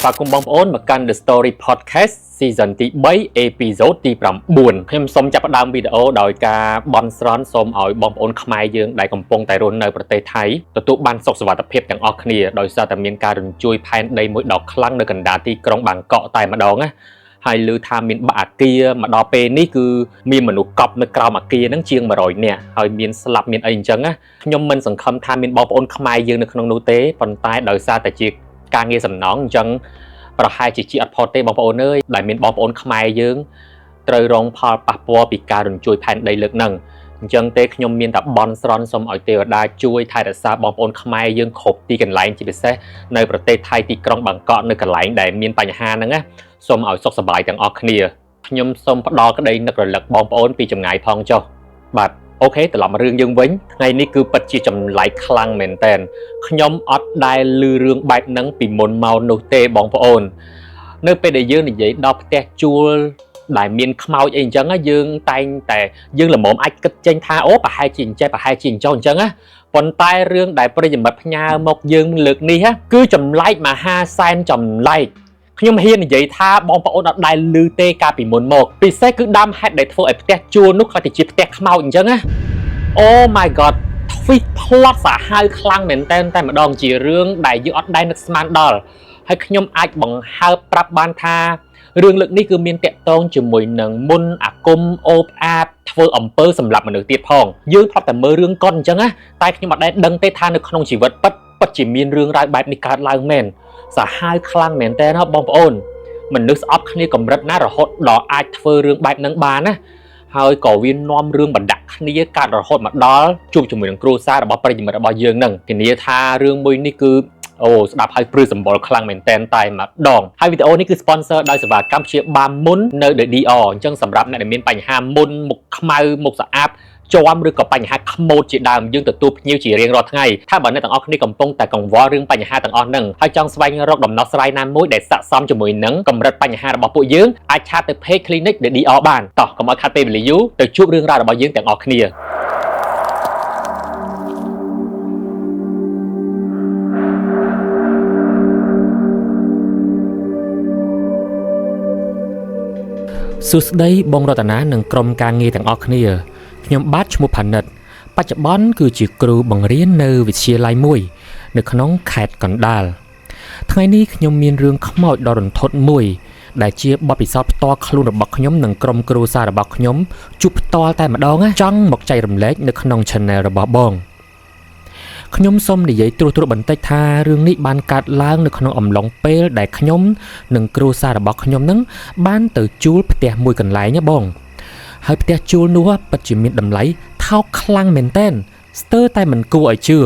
បាទគុំបងប្អូនមកកាន់ The Story Podcast Season ទី3 Episode ទី9ខ្ញុំសូមចាប់ផ្ដើមវីដេអូដោយការបន់ស្រន់សូមឲ្យបងប្អូនខ្មែរយើងដែលកំពុងតែរស់នៅប្រទេសថៃទទួលបានសុខសុវត្ថិភាពទាំងអស់គ្នាដោយសារតែមានការរញ្ជួយផែនដីមួយដ៏ខ្លាំងនៅកណ្ដាលទីក្រុងបាងកកតែម្ដងណាហើយឮថាមានបាក់អាគារមកដល់ពេលនេះគឺមានមនុស្សកប់នៅក្រោមអាគារហ្នឹងជាង100នាក់ហើយមានស្លាប់មានអីអញ្ចឹងណាខ្ញុំមិនសង្ឃឹមថាមានបងប្អូនខ្មែរយើងនៅក្នុងនោះទេប៉ុន្តែដោយសារតែជាការងារសំណងអញ្ចឹងប្រហែលជាអត់ផុតទេបងប្អូនអើយដែលមានបងប្អូនខ្មែរយើងត្រូវរងផលប៉ះពាល់ពីការរញ្ជួយផែនដីលើកហ្នឹងអញ្ចឹងទេខ្ញុំមានតែបន់ស្រន់សូមឲ្យទេវតាជួយថែរក្សាបងប្អូនខ្មែរយើងគ្រប់ទីកន្លែងជាពិសេសនៅប្រទេសថៃទីក្រុងបាងកកនៅកន្លែងដែលមានបញ្ហាហ្នឹងណាសូមឲ្យសុខសប្បាយទាំងអស់គ្នាខ្ញុំសូមផ្ដល់ក្តីនឹករលឹកបងប្អូនពីចម្ងាយផងចុះបាទអូខេត្រឡប់មករឿងយើងវិញថ្ងៃនេះគឺពិតជាចម្លែកខ្លាំងមែនតើខ្ញុំអត់ដែលឮរឿងបែបហ្នឹងពីមុនមកនោះទេបងប្អូននៅពេលដែលយើងនិយាយដល់ផ្ទះជួលដែលមានខ្មោចអីអញ្ចឹងយើងតែងតែយើងល្មមអាចគិតចេញថាអូប្រហែលជាអញ្ចេះប្រហែលជាអញ្ចោះអញ្ចឹងណាប៉ុន្តែរឿងដែលប្រិយមិត្តផ្ញើមកយើងលើកនេះគឺចម្លែកមហាសែនចម្លែកខ្ញុំហ៊ាននិយាយថាបងប្អូនអត់ដែលឮទេកាលពីមុនមកពិសេសគឺដើមហេតុដែលធ្វើឲ្យផ្ទះជួលនោះខ្លះទៅជាផ្ទះខ្មោចអញ្ចឹងណា Oh my god ទ្វីផ្លត់សាហាវខ្លាំងមែនតើតែម្ដងជារឿងដែលយើងអត់ដែលនឹកស្មានដល់ហើយខ្ញុំអាចបង្ហើបប្រាប់បានថារឿងលើកនេះគឺមានតាក់ទងជាមួយនឹងមុនអាគមអូបអាបធ្វើអំពើសម្លាប់មនុស្សទៀតផងយើងធ្លាប់តែមើលរឿងកុនអញ្ចឹងណាតែខ្ញុំអត់ដែលដឹងទេថានៅក្នុងជីវិតពិតជាមានរឿងរ៉ាវបែបនេះកើតឡើងមែនសាហាវខ្លាំងមែនតើបងប្អូនមនុស្សស្អប់គ្នាកម្រិតណារហូតដល់អាចធ្វើរឿងបែបហ្នឹងបានណាហើយក៏វានាំរឿងបណ្ដាក់គ្នាកាត់រហូតមកដល់ជួបជាមួយនឹងគ្រួសាររបស់ប្រិយមិត្តរបស់យើងហ្នឹងធានាថារឿងមួយនេះគឺអូស្ដាប់ហើយព្រឺសម្បល់ខ្លាំងមែនតែម្ដងហើយវីដេអូនេះគឺ sponsor ដោយសេវាកម្មព្យាបាលមុននៅ The DR អញ្ចឹងសម្រាប់អ្នកដែលមានបញ្ហាមុនមុខខ្មៅមុខស្អាតជាប់ឬក៏បញ្ហាខ្មោចជាដើមយើងទទួលភ្ញៀវជារៀងរាល់ថ្ងៃថាបើអ្នកទាំងអស់គ្នាកំពុងតែកង្វល់រឿងបញ្ហាទាំងអស់ហ្នឹងហើយចង់ស្វែងរកដំណោះស្រាយណាមួយដែលស័ក្តិសមជាមួយនឹងកម្រិតបញ្ហារបស់ពួកយើងអាចឆាតទៅ page clinic The DR បានតោះកុំឲ្យខាត់ពេលវេលាយូរទៅជួបរឿងរ៉ាវរបស់យើងទាំងអស់គ្នាសួស្តីបងរតនានិងក្រុមការងារទាំងអស់គ្នាខ្ញុំបាទឈ្មោះផានិតបច្ចុប្បន្នគឺជាគ្រូបង្រៀននៅវិទ្យាល័យមួយនៅក្នុងខេត្តកណ្ដាលថ្ងៃនេះខ្ញុំមានរឿងខ្មោចដ៏រន្ធត់មួយដែលជាបទពិសោធន៍ផ្ទាល់ខ្លួនរបស់ខ្ញុំនិងក្រុមគ្រួសាររបស់ខ្ញុំជួបផ្ទាល់តែម្ដងចង់មកចែករំលែកនៅក្នុង Channel របស់បងខ្ញុំសូមនិយាយត្រួសបន្តិចថារឿងនេះបានកើតឡើងនៅក្នុងអំឡុងពេលដែលខ្ញុំនិងគ្រួសាររបស់ខ្ញុំនឹងបានទៅជួលផ្ទះមួយកន្លែងណាបងហើយផ្ទះជួលនោះពិតជាមានតម្លៃថោកខ្លាំងមែនទែនស្ទើរតែមិនគួរឲ្យជឿ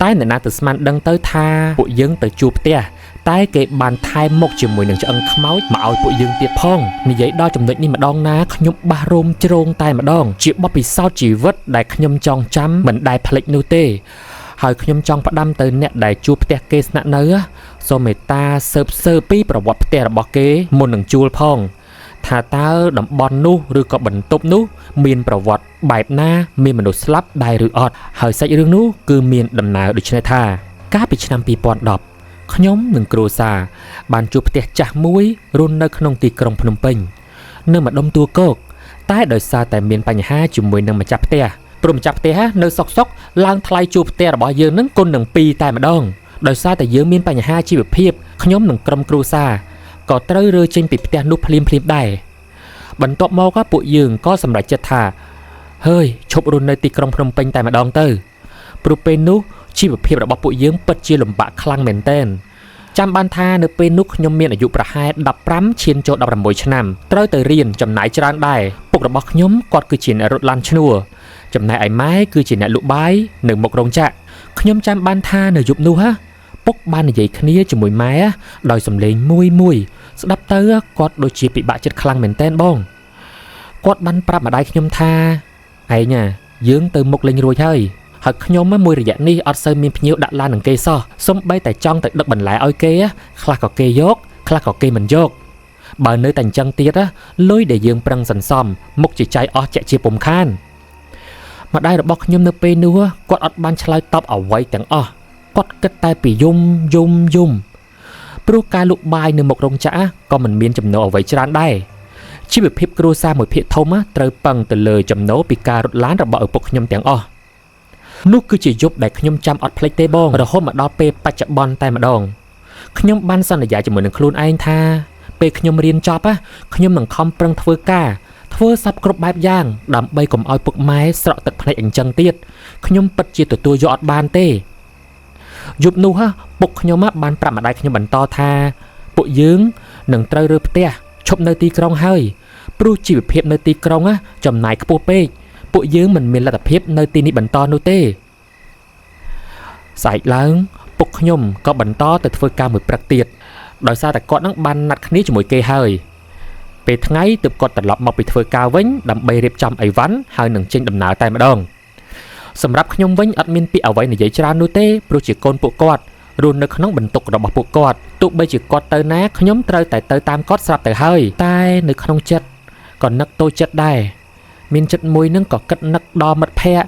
តែអ្នកណាទៅស្មានដឹងទៅថាពួកយើងទៅជួលផ្ទះតែគេបានថែមមកជាមួយនឹងឆ្អឹងខ្មោចមកឲ្យពួកយើងទៀតផងនិយាយដល់ចំណុចនេះម្ដងណាខ្ញុំបាសរោមជ្រងតែម្ដងជាបទពិសោធន៍ជីវិតដែលខ្ញុំចងចាំមិនដែលភ្លេចនោះទេហើយខ្ញុំចង់ផ្ដាំទៅអ្នកដែលជួលផ្ទះគេស្នាក់នៅសូមមេត្តាស៊ើបពីប្រវត្តិផ្ទះរបស់គេមុននឹងជួលផងថាតើតំបន់នោះឬក៏បន្ទប់នោះមានប្រវត្តិបែបណាមានមនុស្សស្លាប់ដែរឬអត់ហើយសាច់រឿងនោះគឺមានដំណើរដូចនេះថាកាលពីឆ្នាំ2010ខ្ញុំនិងគ្រួសារបានជួលផ្ទះចាស់មួយរស់នៅក្នុងទីក្រុងភ្នំពេញនៅម្ដុំទួលគោកតែដោយសារតែមានបញ្ហាជាមួយនឹងម្ចាស់ផ្ទះព្រមម្ចាស់ផ្ទះនៅសុកឡើងថ្លៃជួលផ្ទះរបស់យើងនឹងគុណនឹង2តែម្ដងដោយសារតែយើងមានបញ្ហាជីវភាពខ្ញុំនិងក្រុមគ្រួសារក៏ត្រូវរើចេញពីផ្ទះនោះភ្លាមដែរបន្ទាប់មកពួកយើងក៏សម្រេចចិត្តថាហើយឈប់រស់នៅទីក្រុងភ្នំពេញតែម្ដងទៅព្រោះពេលនោះជីវភាពរបស់ពួកយើងពិតជាលំបាកខ្លាំងមែនទែនចាំបានថានៅពេលនោះខ្ញុំមានអាយុប្រហែល15ឈានចូល16ឆ្នាំត្រូវទៅរៀនចំណាយច្រើនដែរពុករបស់ខ្ញុំគាត់គឺជាអ្នករត់ឡានឈ្នួលចំណែកឯម៉ែគឺជាអ្នកលក់បាយនៅមុខរោងចក្រខ្ញុំចាំបានថានៅយប់នោះពុកបាននិយាយគ្នាជាមួយម៉ែដោយសំឡេងមួយស្ដាប់ទៅគាត់ដូចជាពិបាកចិត្តខ្លាំងមែនទែនបងគាត់បានប្រាប់ម្ដាយខ្ញុំថាឯងយើងទៅមុខលេងរួចហើយខ្ញុំមួយរយៈនេះអត់សូវមានភ្ញៀវដាក់ឡាននឹងគេសោះសូម្បីតែចង់ទៅដឹកបន្លែឲ្យគេខ្លះក៏គេយកខ្លះក៏គេមិនយកបើនៅតែអញ្ចឹងទៀតលុយដែលយើងប្រឹងសន្សំមុខជាចៃអស់ចាក់ជាពុំខានម្ដាយរបស់ខ្ញុំនៅពេលនោះគាត់អត់បានឆ្លើយតបអ្វីទាំងអស់គាត់គិតតែពីយំព្រ ព្រោះការលក់បាយនៅមុខរោងចក្រក៏មិនមានចំណូលអ្វីច្រើនដែរជីវភាពគ្រួសារមួយភាគធំត្រូវពឹងទៅលើចំណូលពីការរត់ឡានរបស់ឪពុកខ្ញុំទាំងអស់នោះគឺជាយប់ដែលខ្ញុំចាំអត់ភ្លេចទេបងរហូតមកដល់ពេលបច្ចុប្បន្នតែម្ដងខ្ញុំបានសន្យាជាមួយនឹងខ្លួនឯងថាពេលខ្ញុំរៀនចប់ខ្ញុំនឹងខំប្រឹងធ្វើសັບគ្រប់បែបយ៉ាងដើម្បីកុំឲ្យពុកម៉ែស្រក់ទឹកភ្នែកអញ្ចឹងទៀតខ្ញុំពិតជាទទួលយកអត់បានទេយប់នោះពុកខ្ញុំបានប្រាប់ម្ដាយខ្ញុំបន្តថាពួកយើងនឹងត្រូវរើផ្ទះឈប់នៅទីក្រុងហើយព្រោះជីវភាពនៅទីក្រុងចំណាយខ្ពស់ពេកពួកយើងមិនមានលទ្ធភាពនៅទីនេះបន្តនោះទេស្អែកឡើងពុកខ្ញុំក៏បន្តទៅធ្វើការមួយព្រឹកទៀតដោយសារតែគាត់នឹងបានណាត់គ្នាជាមួយគេហើយពេលថ្ងៃទើបគាត់ត្រឡប់មកពីធ្វើការវិញដើម្បីរៀបចំអីវ៉ាន់ហើយនឹងចេញដំណើរតែម្ដងសម្រាប់ខ្ញុំវិញអត់មានពាក្យអ្វីនិយាយច្រើននោះទេព្រោះជាកូនពួកគាត់រស់នៅក្នុងបន្ទុករបស់ពួកគាត់ទោះបីជាគាត់ទៅណាខ្ញុំត្រូវតែទៅតាមគាត់ស្រាប់ទៅហើយតែនៅក្នុងចិត្តក៏នឹកតូចចិត្តដែរមានចិត្តមួយនឹងក៏គិតនឹកដល់មិត្តភ័ក្តិ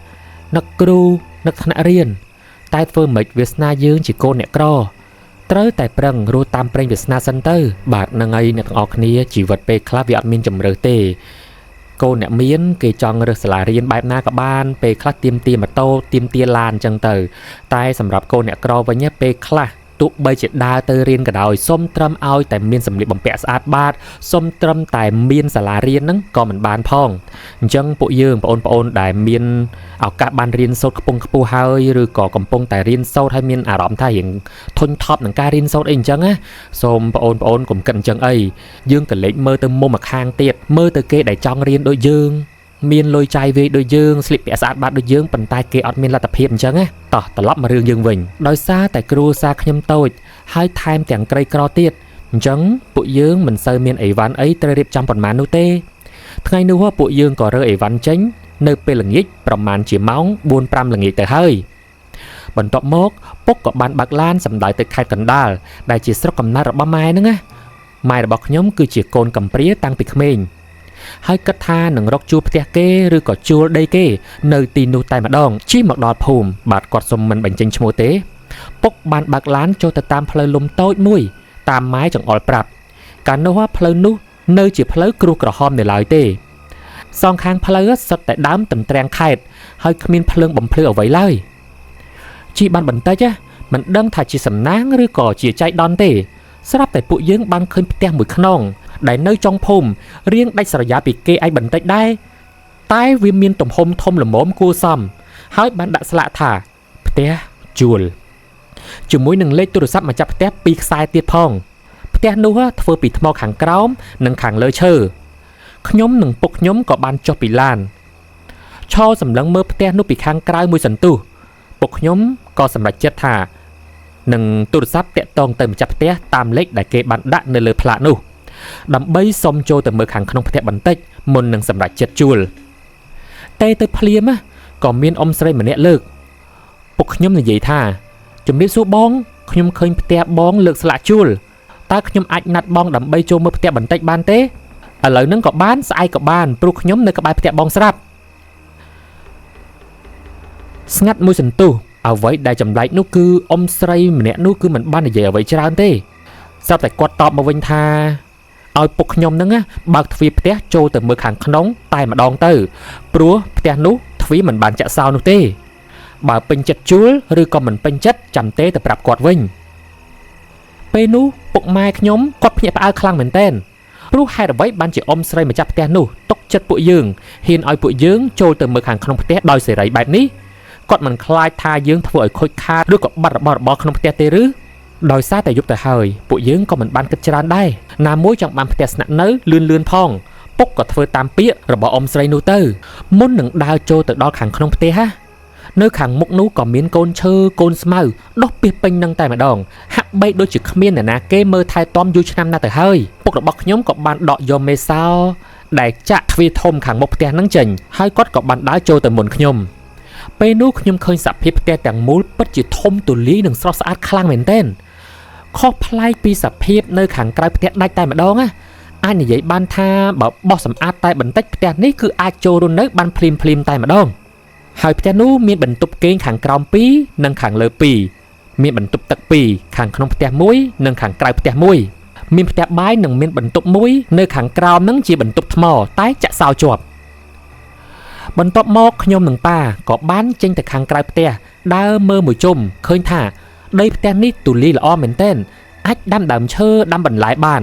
នឹកគ្រូនឹកថ្នាក់រៀនតែធ្វើមិនវាសនាយើងជាកូនអ្នកក្រត្រូវតែប្រឹងរស់តាមប្រេងវាសនាសិនទៅបាទនឹងហើយអ្នកទាំងអស់គ្នាជីវិតពេលខ្លះវាអត់មានជំរឿទេកូនអ្នកមានគេចង់រើសសាលារៀនបែបណាក៏បានពេលខ្លះទៀមទាម៉ូតូទៀមទាឡានអញ្ចឹងទៅតែសម្រាប់កូនអ្នកក្រវិញពេលខ្លះទោះបីជាដើរទៅរៀនក៏ដោយសុំត្រឹមឲ្យតែមានសម្លៀកបំពាក់ស្អាតបាតសុំត្រឹមតែមានសាលារៀនហ្នឹងក៏មិនបានផងអញ្ចឹងពួកយើងបងប្អូនដែលមានឱកាសបានរៀនសូត្រខ្ពង់ខ្ពស់ហើយឬក៏កំពុងតែរៀនសូត្រហើយមានអារម្មណ៍ថារៀងធុញថប់នឹងការរៀនសូត្រអីអញ្ចឹងណាសូមបងប្អូនកុំគិតអញ្ចឹងអីយើងក៏លេចមើលទៅមុំម្ខាងទៀតមើលទៅគេដែលចង់រៀនដូចយើងមានលុយចាយវេដូចយើងស្លៀកពាក់ស្អាតបាតដូចយើងប៉ុន្តែគេអត់មានលទ្ធភាពអញ្ចឹងណាតោះត្រឡប់មករឿងយើងវិញដោយសារតែគ្រួសារខ្ញុំតូចហើយថែមទាំងក្រីក្រទៀតអញ្ចឹងពួកយើងមិនសូវមានអីវ៉ាន់អីត្រូវរៀបចំប៉ុន្មាននោះទេថ្ងៃនោះពួកយើងក៏រើអីវ៉ាន់ចេញនៅពេលល្ងាចប្រហែលជាម៉ោង 4-5 ល្ងាចទៅហើយបន្ទាប់មកពុកក៏បានបើកឡានសម្ដៅទៅខេត្តកណ្ដាលដែលជាស្រុកកំណើតរបស់ម៉ែហ្នឹងណាម៉ែរបស់ខ្ញុំគឺជាកូនកំព្រាតាំងពីក្មេងហើយគិតថានឹងរកជួលផ្ទះគេឬក៏ជួលដីគេនៅទីនោះតែម្ដងជិះមកដល់ភូមិបាទគាត់សុំមិនបញ្ចេញឈ្មោះទេពុកបានបើកឡានចូលទៅតាមផ្លូវលំតូចមួយតាមម៉ែចង្អុលប្រាប់កាលនោះផ្លូវនោះនៅជាផ្លូវគ្រួសក្រហមនៅឡើយទេសងខាងផ្លូវសុទ្ធតែដើមតំទ្រាំងខេតហើយគ្មានភ្លើងបំភ្លឺអ្វីឡើយជិះបានបន្តិចមិនដឹងថាជាសំណាងឬក៏ជាចៃដន្យទេស្រាប់តែពួកយើងបានឃើញផ្ទះមួយខ្នងដែលនៅចុងភូមិរៀងដាច់ស្រយាលពីគេឯងបន្តិចដែរតែវាមានទំហំធំល្មមគួរសមហើយបានដាក់ស្លាកថាផ្ទះជួលជាមួយនឹងលេខទូរស័ព្ទម្ចាស់ផ្ទះ2ខ្សែទៀតផងផ្ទះនោះធ្វើពីថ្មខាងក្រោមនិងខាងលើឈើខ្ញុំនិងពុកខ្ញុំក៏បានចុះពីឡានឈរសម្លឹងមើលផ្ទះនោះពីខាងក្រៅមួយសន្ទុះពុកខ្ញុំក៏សម្រេចចិត្តថានឹងទូរស័ព្ទតាក់ទងទៅម្ចាស់ផ្ទះតាមលេខដែលគេបានដាក់នៅលើផ្លាកនោះដើម្បីសុំចូលទៅមើលខាងក្នុងផ្ទះបន្តិចមុននឹងសម្រេចចិត្តជួលតែទៅភ្លាមក៏មានអ៊ំស្រីម្នាក់លើកពុកខ្ញុំនិយាយថាជំរាបសួរបងខ្ញុំឃើញផ្ទះបងលើកស្លាកជួលតើខ្ញុំអាចណាត់បងដើម្បីចូលមើលផ្ទះបន្តិចបានទេឥឡូវហ្នឹងក៏បានស្អែកក៏បានព្រោះខ្ញុំនៅក្បែរផ្ទះបងស្រាប់ស្ងាត់មួយសន្ទុះអ្វីដែលចម្លែកនោះគឺអ៊ំស្រីម្នាក់នោះគឺមិនបាននិយាយអ្វីច្រើនទេស្រាប់តែគាត់តបមកវិញថាឲ្យពុកខ្ញុំហ្នឹងបើកទ្វារផ្ទះចូលទៅមើលខាងក្នុងតែម្ដងទៅព្រោះផ្ទះនោះទ្វារមិនបានចាក់សោនោះទេបើពេញចិត្តជួលឬក៏មិនពេញចិត្តចាំទេទៅប្រាប់គាត់វិញពេលនោះពុកម៉ែខ្ញុំគាត់ភ្ញាក់ផ្អើលខ្លាំងមែនទែនព្រោះហេតុអ្វីបានជាអ៊ំស្រីម្ចាស់ផ្ទះនោះຕົកចិត្តពួកយើងហ៊ានឲ្យពួកយើងចូលទៅមើលខាងក្នុងផ្ទះដោយសេរីបែបនេះគាត់មិនខ្លាចថាយើងធ្វើឲ្យខូចខាតឬក៏បាត់របស់ក្នុងផ្ទះទេឬដោយសារតែយប់ទៅហើយពួកយើងក៏មិនបានគិតច្រើនដែរណាមួយចង់បានផ្ទះស្នាក់នៅលឿនផងពុកក៏ធ្វើតាមពាក្យរបស់អ៊ំស្រីនោះទៅមុននឹងដើរចូលទៅដល់ខាងក្នុងផ្ទះនៅខាងមុខនោះក៏មានកូនឈើកូនស្មៅដុះពាសពេញនឹងតែម្ដងហាក់បីដូចជាគ្មានអ្នកណាគេមើលថែទាំយូរឆ្នាំណាស់ទៅហើយពុករបស់ខ្ញុំក៏បានដកយកមេសោដែលចាក់ទ្វារធំខាងមុខផ្ទះហ្នឹងចេញហើយគាត់ក៏បានដើរចូលទៅមុនខ្ញុំពេលនោះខ្ញុំឃើញសភាពផ្ទះទាំងមូលពិតជាធំទូលាយនិងស្រស់ស្អាតខ្លាំងមែនទែនខុសប្លែកពីសភាពនៅខាងក្រៅផ្ទះដាច់តែម្ដងអាចនិយាយបានថាបើបោះសម្អាតតែបន្តិចផ្ទះនេះគឺអាចចូលរស់នៅបានភ្លាមតែម្ដងហើយផ្ទះនោះមានបន្ទប់គេងខាងក្រោម2និងខាងលើ2 មានបន្ទប់ទឹក2ខាងក្នុងផ្ទះ1និងខាងក្រៅផ្ទះ1មានផ្ទះបាយនិងមានបន្ទប់1នៅខាងក្រោមនឹងជាបន្ទប់ថ្មតែចាក់សោជាប់បន្ទាប់មកខ្ញុំនិងប៉ាក៏បានចេញទៅខាងក្រៅផ្ទះដើរមើលមួយជុំឃើញថាដីផ្ទះនេះទូលាយល្អមែនទែនអាចដាំដើមឈើដាំបន្លែបាន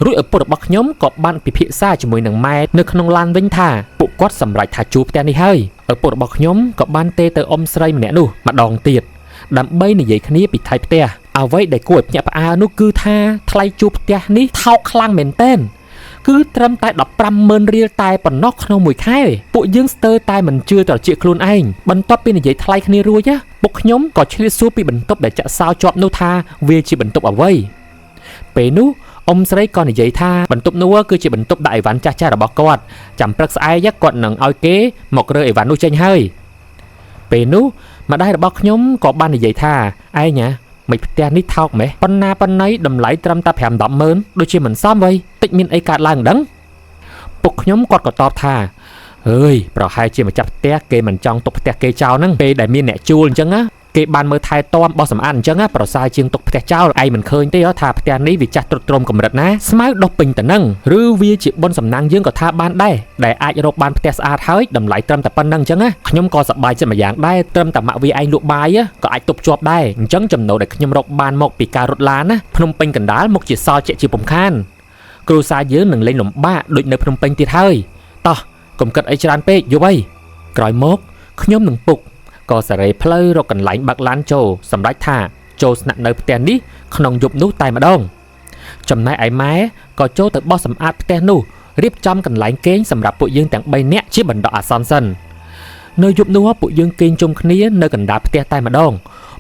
រួចឪពុករបស់ខ្ញុំក៏បានពិភាក្សាជាមួយនឹងម៉ែនៅក្នុងឡានវិញថាពួកគាត់សម្រេចថាជួលផ្ទះនេះហើយឪពុករបស់ខ្ញុំក៏បានទេទៅអ៊ំស្រីម្នាក់នោះម្ដងទៀតដើម្បីនិយាយគ្នាពីថ្លៃផ្ទះអ្វីដែលគួរឲ្យភ្ញាក់ផ្អើលនោះគឺថាថ្លៃជួលផ្ទះនេះថោកខ្លាំងមែនទែនគឺត្រឹមតែ 15,000 រៀលតែប៉ុណ្ណោះក្នុងមួយខែពួកយើងស្ទើរតែមិនជឿត្រជាក់ខ្លួនឯងបន្ទាប់ពីនិយាយថ្លៃគ្នារួចពុកខ្ញុំក៏ឆ្លៀតសួរពីបន្ទប់ដែលចាក់សោជាប់នោះថាវាជាបន្ទប់អ្វីពេលនោះអ៊ំស្រីក៏និយាយថាបន្ទប់នោះគឺជាបន្ទប់ដាក់អីវ៉ាន់ចាស់ៗរបស់គាត់ចាំព្រឹកស្អែកគាត់នឹងឲ្យគេមករើអីវ៉ាន់នោះចេញហើយពេលនោះម្ដាយរបស់ខ្ញុំក៏បាននិយាយថាឯងមិនផ្ទះនេះថោកម៉េះប៉ុណ្ណាប៉ុណ្ណៃតម្លៃត្រឹមតែ 5-10 ម៉ឺនដូចជាមិនសមវ៉ៃតិចមានអីកើតឡើងដឹងពុកខ្ញុំគាត់ក៏តបថាអើយប្រហែលជាម្ចាស់ផ្ទះគេមិនចង់ទុកផ្ទះគេចោលហ្នឹងពេលដែលមានអ្នកជួលអញ្ចឹងគេបានមើលថែទាំបោះសម្អាតអញ្ចឹងប្រសើរជាងទុកផ្ទះចោលឯងមិនឃើញទេថាផ្ទះនេះវាចាស់ទ្រុឌទ្រោមកម្រិតណាស្មៅដុះពេញទៅនឹងឬវាជាបុណ្យសំណាងយើងក៏ថាបានដែរដែលអាចរកបានផ្ទះស្អាតហើយតម្លៃត្រឹមតែប៉ុណ្្នឹងអញ្ចឹងខ្ញុំក៏សប្បាយចិត្តមួយយ៉ាងដែរត្រឹមតែម៉ាក់វាឯងលក់បាយក៏អាចទប់ជាប់ដែរអញ្ចឹងចំណូលដែលខ្ញុំរកបានមកពីការរត់ឡានណាភ្នំពេញកណ្ដាលមកជាសល់ជាពំខានគ្រួសារយើងនឹងលេងលំបាកដូចនៅភ្នំពេញទៀតហើយតោះកុំគិតអីច្រើនពេកយប់អីក្រោយមកខ្ញុំនឹងពុកក៏សេរីផ្លូវរកកន្លែងបើកឡានចូលសម្រេចថាចូលស្នាក់នៅផ្ទះនេះក្នុងយប់នោះតែម្ដងចំណែកឯម៉ែក៏ចូលទៅបោះសម្អាតផ្ទះនោះរៀបចំកន្លែងគេងសម្រាប់ពួកយើងទាំង3នាក់ជាបណ្ដោះអាសន្នសិននៅយប់នោះពួកយើងគេងជុំគ្នានៅកណ្ដាលផ្ទះតែម្ដង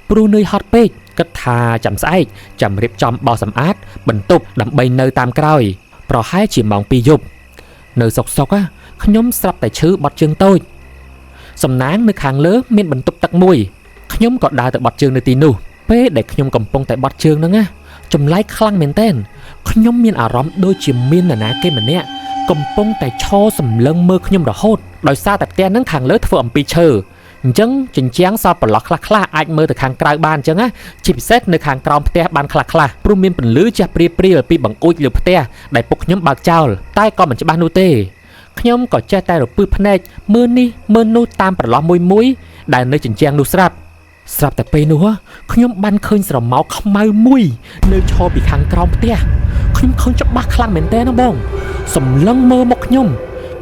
ព្រោះនឿយហត់ពេកគិតថាចាំស្អែកចាំរៀបចំបោះសម្អាតបន្ទប់ដើម្បីនៅតាមក្រោយប្រហែលជាម៉ោង 2 យប់នៅសុកខ្ញុំស្រាប់តែឈឺបត់ជើងតូចសំណាងនៅខាងលើមានបន្ទប់ទឹកមួយខ្ញុំក៏ដើរទៅបត់ជើងនៅទីនោះពេលដែលខ្ញុំកំពុងតែបត់ជើងហ្នឹងចម្លែកខ្លាំងមែនទែនខ្ញុំមានអារម្មណ៍ដូចជាមាននរណាគេម្នាក់កំពុងតែឈរសម្លឹងមើលខ្ញុំរហូតដោយសារតែផ្ទះហ្នឹងខាងលើធ្វើអំពីឈើអញ្ចឹងជញ្ជាំងសល់ប្រឡោះខ្លះអាចមើលទៅខាងក្រៅបានអញ្ចឹងជាពិសេសនៅខាងក្រោមផ្ទះបានខ្លះព្រោះមានពន្លឺជះព្រាលពីបង្អួចលើផ្ទះដែលពុកខ្ញុំបើកចោលតែក៏មិនច្បាស់នោះទេខ្ញុំក៏ចេះតែរពឹសភ្នែកមើលនេះមើលនោះតាមប្រឡោះមួយដែលនៅជញ្ជាំងនោះស្រាប់តែពេលនោះខ្ញុំបានឃើញស្រមោលខ្មៅមួយនៅឈរពីខាងក្រោមផ្ទះខ្ញុំឃើញច្បាស់ខ្លាំងមែនតើណាបងសម្លឹងមើលមកខ្ញុំ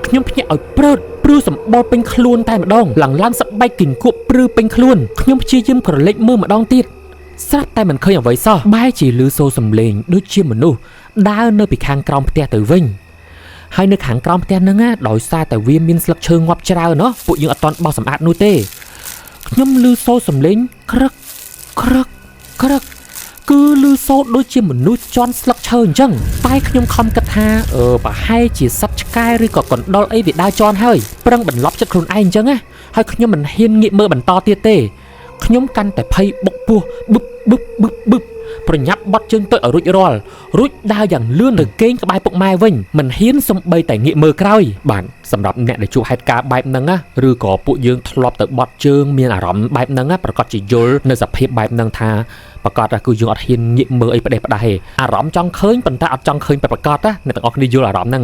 ភ្ញាក់ឲ្យព្រឺសម្បល់ពេញខ្លួនតែម្ដងឡើងសបែកគិនគក់ព្រឺពេញខ្លួនខ្ញុំព្យាយាមក្រឡេកមើលម្ដងទៀតស្រាប់តែមិនឃើញអ្វីសោះបែរជាឮសូរសំឡេងដូចជាមនុស្សដើរនៅពីខាងក្រោមផ្ទះទៅវិញហើយនៅខាងក្រោមផ្ទះហ្នឹងដោយសារតែវាមានស្លឹកឈើងាប់ច្រើនពួកយើងអត់ទាន់បោះសម្អាតនោះទេខ្ញុំឮសូរសំឡេងក្រឹកគឺឮសូរដូចជាមនុស្សជន់ស្លឹកឈើអញ្ចឹងតែខ្ញុំខំគិតថាប្រហែលជាសត្វឆ្កែឬក៏កណ្ដុរអីវាដើរជន់ហើយប្រឹងបន្លប់ចិត្តខ្លួនឯងអញ្ចឹងហើយខ្ញុំមិនហ៊ានងាកមើលបន្តទៀតទេខ្ញុំកាន់តែភ័យបុកពោះបឹបប្រញាប់បត់ជើងទៅឲ្យរួចដើរយ៉ាងលឿនទៅគេងក្បែរពុកម៉ែវិញមិនហ៊ានសំបីតែងាកមើលក្រោយបាទសម្រាប់អ្នកដែលជួបហេតុការណ៍បែបហ្នឹងឬក៏ពួកយើងធ្លាប់ទៅបត់ជើងមានអារម្មណ៍បែបហ្នឹងប្រកាសជាយល់នៅសភាពបែបហ្នឹងថាប្រកាសថាគឺយើងអត់ហ៊ានងាកមើលអីផ្ដេសផ្ដាសទេអារម្មណ៍ចង់ឃើញប៉ុន្តែអត់ចង់ឃើញប្រកាសអ្នកទាំងអស់គ្នាយល់អារម្មណ៍ហ្នឹង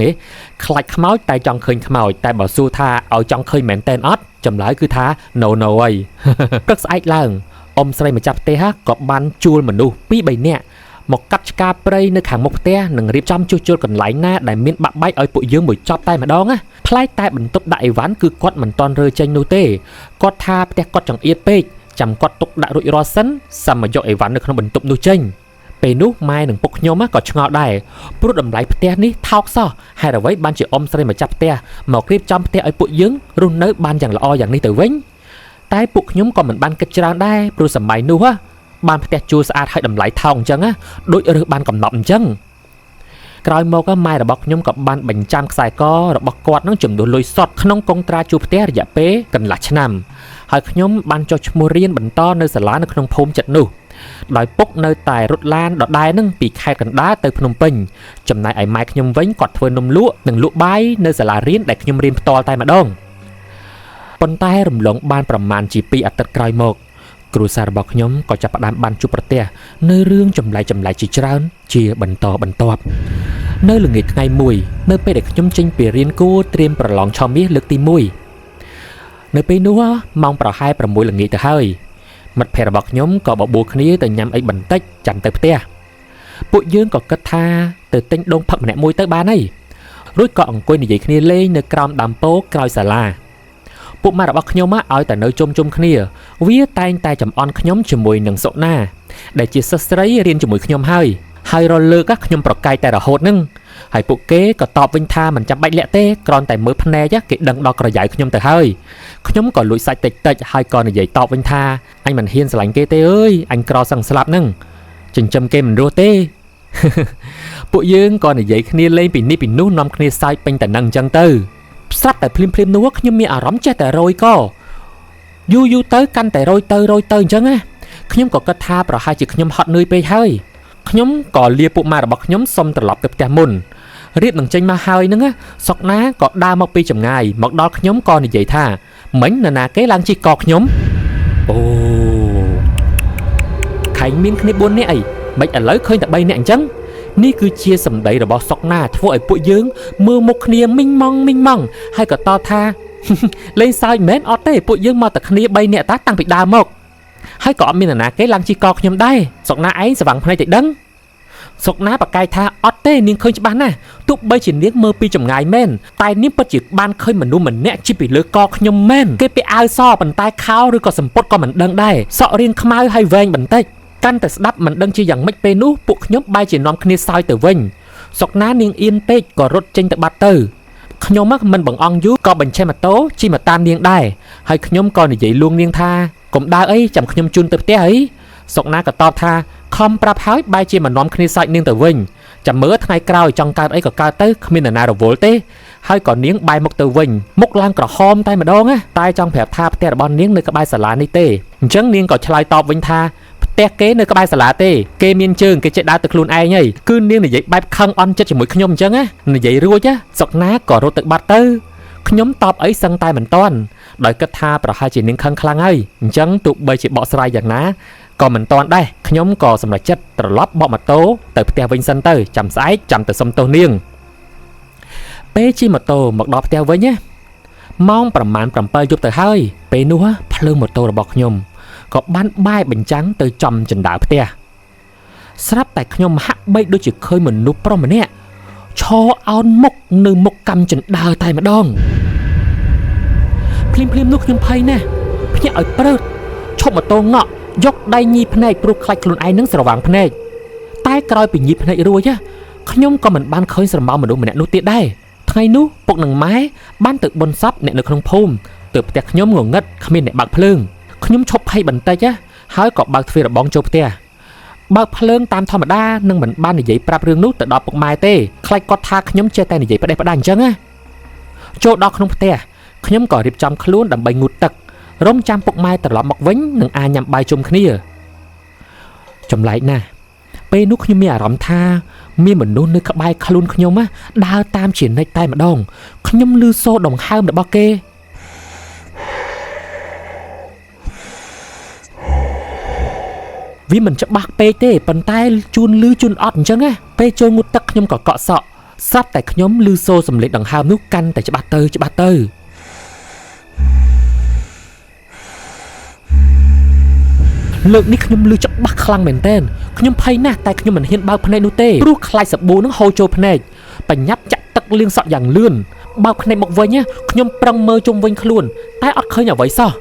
ខ្លាចខ្មោចតែចង់ឃើញខ្មោចតែបើសួរថាឲ្យចង់ឃើញមែនតែនអត់ចម្លើយគឺថា no អីព្រឹកស្អែកឡើងអ៊ំស្រីម្ចាស់ផ្ទះក៏បានជួលមនុស្ស 2-3 នាក់មកកាប់ឆ្ការព្រៃនៅខាងមុខផ្ទះនិងរៀបចំជួសជុលកន្លែងណាដែលមានបាក់បែកឲ្យពួកយើងមួយចប់តែម្ដងប្លែកតែបន្ទប់ដាក់អីវ៉ាន់គឺគាត់មិនទាន់រើចេញនោះទេគាត់ថាផ្ទះគាត់ចង្អៀតពេកចាំគាត់ទុកដាក់រួចរាល់សិនចាំមកយកអីវ៉ាន់នៅក្នុងបន្ទប់នោះចេញពេលនោះម៉ែនិងពុកខ្ញុំក៏ឆ្ងល់ដែរព្រោះតម្លៃផ្ទះនេះថោកសោះហេតុអ្វីបានជាអ៊ំស្រីម្ចាស់ផ្ទះមករៀបចំផ្ទះឲ្យពួកយើងរស់នៅបានយ៉ាងល្អយ៉ាងនេះទៅវិញតែពួកខ្ញុំក៏មិនបានគិតច្រើនដែរព្រោះសម័យនោះបានផ្ទះជួលស្អាតហើយតម្លៃថោកអញ្ចឹងដូចរើសបានកំណត់អញ្ចឹងក្រោយមកម៉ែរបស់ខ្ញុំក៏បានបញ្ចាំខ្សែករបស់គាត់នឹងចំនួនលុយសុទ្ធក្នុងកុងត្រាជួលផ្ទះរយៈពេលកន្លះឆ្នាំហើយខ្ញុំបានចុះឈ្មោះរៀនបន្តនៅសាលានៅក្នុងភូមិចិត្តនោះដោយពុកនៅតែរត់ឡានដដែលនឹងពីខេត្តកណ្ដាលទៅភ្នំពេញចំណែកឯម៉ែខ្ញុំវិញគាត់ធ្វើនំលក់និងលក់បាយនៅសាលារៀនដែលខ្ញុំរៀនផ្ទាល់តែម្ដងប៉ុន្តែរំលងបានប្រមាណជា2 អាទិត្យក្រោយមក គ្រួសាររបស់ខ្ញុំក៏ចាប់ផ្ដើមបានជួបប្រទះនៅរឿងចម្លែកជាច្រើនជាបន្តបន្ទាប់នៅល្ងាចថ្ងៃមួយនៅពេលដែលខ្ញុំចេញពីរៀនគួរត្រៀមប្រឡងឆមាសលើកទី1នៅពេលនោះម៉ោងប្រហែល6ល្ងាចទៅហើយមិត្តភ័ក្តិរបស់ខ្ញុំក៏បបួលគ្នាទៅញ៉ាំអីបន្តិចចាំទៅផ្ទះពួកយើងក៏គិតថាទៅទិញដូងផឹកម្នាក់មួយទៅបានហើយរួចក៏អង្គុយនិយាយគ្នាលេងនៅក្រោមដើមពោធិ៍ក្រោយសាលាពួកម៉ែរបស់ខ្ញុំឲ្យតែនៅជុំគ្នាវាតែងតែចំអន់ខ្ញុំជាមួយនឹងសុណាដែលជាសិស្សស្រីរៀនជាមួយខ្ញុំហើយរលើកខ្ញុំប្រកែកតែរហូតហ្នឹងហើយពួកគេក៏តបវិញថាមិនចាំបាច់លាក់ទេគ្រាន់តែមើលភ្នែកគេដឹងដល់ក្រយ៉ៅខ្ញុំទៅហើយខ្ញុំក៏លួចសាច់តិចហើយក៏និយាយតបវិញថាអញមិនហ៊ានស្រឡាញ់គេទេអើយអញក្រសឹងស្លាប់ហ្នឹងចិញ្ចឹមគេមិនរស់ទេ ពួកយើងក៏និយាយគ្នាលេងពីនេះពីនោះនាំគ្នាសើចពេញតែនឹងអញ្ចឹងទៅស្រាប់តែភ្លាមនោះខ្ញុំមានអារម្មណ៍ចេះតែរយក៏យូរទៅកាន់តែរយទៅអញ្ចឹងណាខ្ញុំក៏គិតថាប្រហែលជាខ្ញុំហត់នឿយពេកហើយខ្ញុំក៏លាពួកម៉ែរបស់ខ្ញុំសុំត្រឡប់ទៅផ្ទះមុនរៀបនឹងចេញមកហើយហ្នឹងសុកណាក៏ដើរមកពីចម្ងាយមកដល់ខ្ញុំក៏និយាយថាមិញនរណាគេឡើងជិះកខ្ញុំអូខែងមានគ្នា4នាក់អីមិនឥឡូវឃើញតែ3នាក់អញ្ចឹងនេះគឺជាសម្ដីរបស់សុកណាធ្វើឲ្យពួកយើងមើលមុខគ្នាមីងម៉ង់ហើយក៏តបថាលេងសើចមែនអត់ទេពួកយើងមកតែគ្នា3នាក់តាតាំងពីដើមមកហើយក៏អត់មាននរណាគេឡើងជិះកខ្ញុំដែរសុកណាឯងស្វាំងភ្នែកតែដឹងសុកណាប្រកែកថាអត់ទេនាងឃើញច្បាស់ណាស់ទោះបីជានាងមើលពីចម្ងាយមែនតែនាងពិតជាបានឃើញមនុស្សម្នាក់ជិះពីលើកខ្ញុំមែនគេពាក់អាវសប៉ុន្តែខោឬក៏សំពត់ក៏មិនដឹងដែរសក់រាងខ្មៅហើយវែងបន្តិចកាន់តែស្ដាប់មិនដឹងជាយ៉ាងម៉េចពេលនោះពួកខ្ញុំបែរជានាំគ្នាសើចទៅវិញសុកណានាងអៀនពេកក៏រត់ចេញទៅបាត់ទៅខ្ញុំមិនបង្អង់យូរក៏បញ្ឆេះម៉ូតូជិះមកតាមនាងដែរហើយខ្ញុំក៏និយាយលួងនាងថាកុំដើរអីចាំខ្ញុំជូនទៅផ្ទះអីសុកណាក៏តបថាខំប្រាប់ហើយបែរជាមិននាំគ្នាសើចនាងទៅវិញចាំមើលថ្ងៃក្រោយចង់កើតអីក៏កើតទៅគ្មាននរណារវល់ទេហើយក៏នាងបែរមុខទៅវិញមុខឡើងក្រហមតែម្ដងតែចង់ប្រាប់ថាផ្ទះរបស់នាងនៅក្បែរសាលានេះទេអញ្ចឹងនាងក៏ឆ្លើយតបវិញថាផ្ទះគេនៅក្បែរសាលាទេគេមានជើងគេចេះដើរទៅខ្លួនឯងហើយគឺនាងនិយាយបែបខឹងអន់ចិត្តជាមួយខ្ញុំអញ្ចឹងនិយាយរួចសុកណាក៏រត់ទៅបាត់ទៅខ្ញុំតបអីសឹងតែមិនតាន់ដោយគិតថាប្រហែលជានាងខឹងខ្លាំងហើយអញ្ចឹងទោះបីជាបកស្រាយយ៉ាងណាក៏មិនតាន់ដែរខ្ញុំក៏សម្រេចចិត្តត្រឡប់បកម៉ូតូទៅផ្ទះវិញសិនទៅចាំស្អែកចាំទៅសុំទោសនាងពេលជិះម៉ូតូមកដល់ផ្ទះវិញម៉ោងប្រហែល7យប់ទៅហើយពេលនោះភ្លើងម៉ូតូរបស់ខ្ញុំក៏បានបែកបញ្ចាំងទៅចំជណ្ដើរផ្ទះស្រាប់តែខ្ញុំហាក់បីដូចជាឃើញមនុស្សប្រុសម្នាក់ឈរអោនមុខនៅមុខកម្មជណ្ដើរតែម្ដងភ្លាមនោះខ្ញុំភ័យណាស់ភ្ញាក់ឲ្យព្រឺតឈប់ម៉ូតូងក់យកដៃញីភ្នែកព្រោះខ្លាចខ្លួនឯងនឹងស្រវាំងភ្នែកតែក្រោយពីញីភ្នែករួចខ្ញុំក៏មិនបានឃើញស្រមោលមនុស្សម្នាក់នោះទៀតដែរថ្ងៃនោះពុកនិងម៉ែបានទៅបុណ្យសពអ្នកនៅក្នុងភូមិទើបផ្ទះខ្ញុំងងឹតគ្មានអ្នកបើកភ្លើងខ្ញុំឈប់ភ័យបន្តិចហើយក៏បើកទ្វាររបងចូលផ្ទះបើកភ្លើងតាមធម្មតានឹងមិនបាននិយាយប្រាប់រឿងនោះទៅដល់ពុកម៉ែទេខ្លាចគាត់ថាខ្ញុំចេះតែនិយាយផ្ដេសផ្ដាសអញ្ចឹងចូលដល់ក្នុងផ្ទះខ្ញុំក៏រៀបចំខ្លួនដើម្បីងូតទឹករំចាំពុកម៉ែត្រឡប់មកវិញនឹងអាចញ៉ាំបាយជុំគ្នាចម្លែកណាស់ពេលនោះខ្ញុំមានអារម្មណ៍ថាមានមនុស្សនៅក្បែរខ្លួនខ្ញុំដើរតាមជានិច្ចតែម្ដងខ្ញុំឮសូរដង្ហើមរបស់គេវាមិនច្បាស់ពេកទេប៉ុន្តែជួនឮជួនអត់អញ្ចឹងពេលចូលងូតទឹកខ្ញុំក៏កក់សក់ស្រាប់តែខ្ញុំឮសូរសំឡេងដង្ហើមនោះកាន់តែច្បាស់ទៅលើកនេះខ្ញុំឮច្បាស់ខ្លាំងមែនទែនខ្ញុំភ័យណាស់តែខ្ញុំមិនហ៊ានបើកភ្នែកនោះទេព្រោះខ្លាចសាប៊ូនឹងហូរចូលភ្នែកបញ្ញាប់ចាក់ទឹកលាងសក់យ៉ាងលឿនបើកភ្នែកមកវិញខ្ញុំប្រឹងមើលជុំវិញខ្លួនតែអត់ឃើញអ្វីសោះ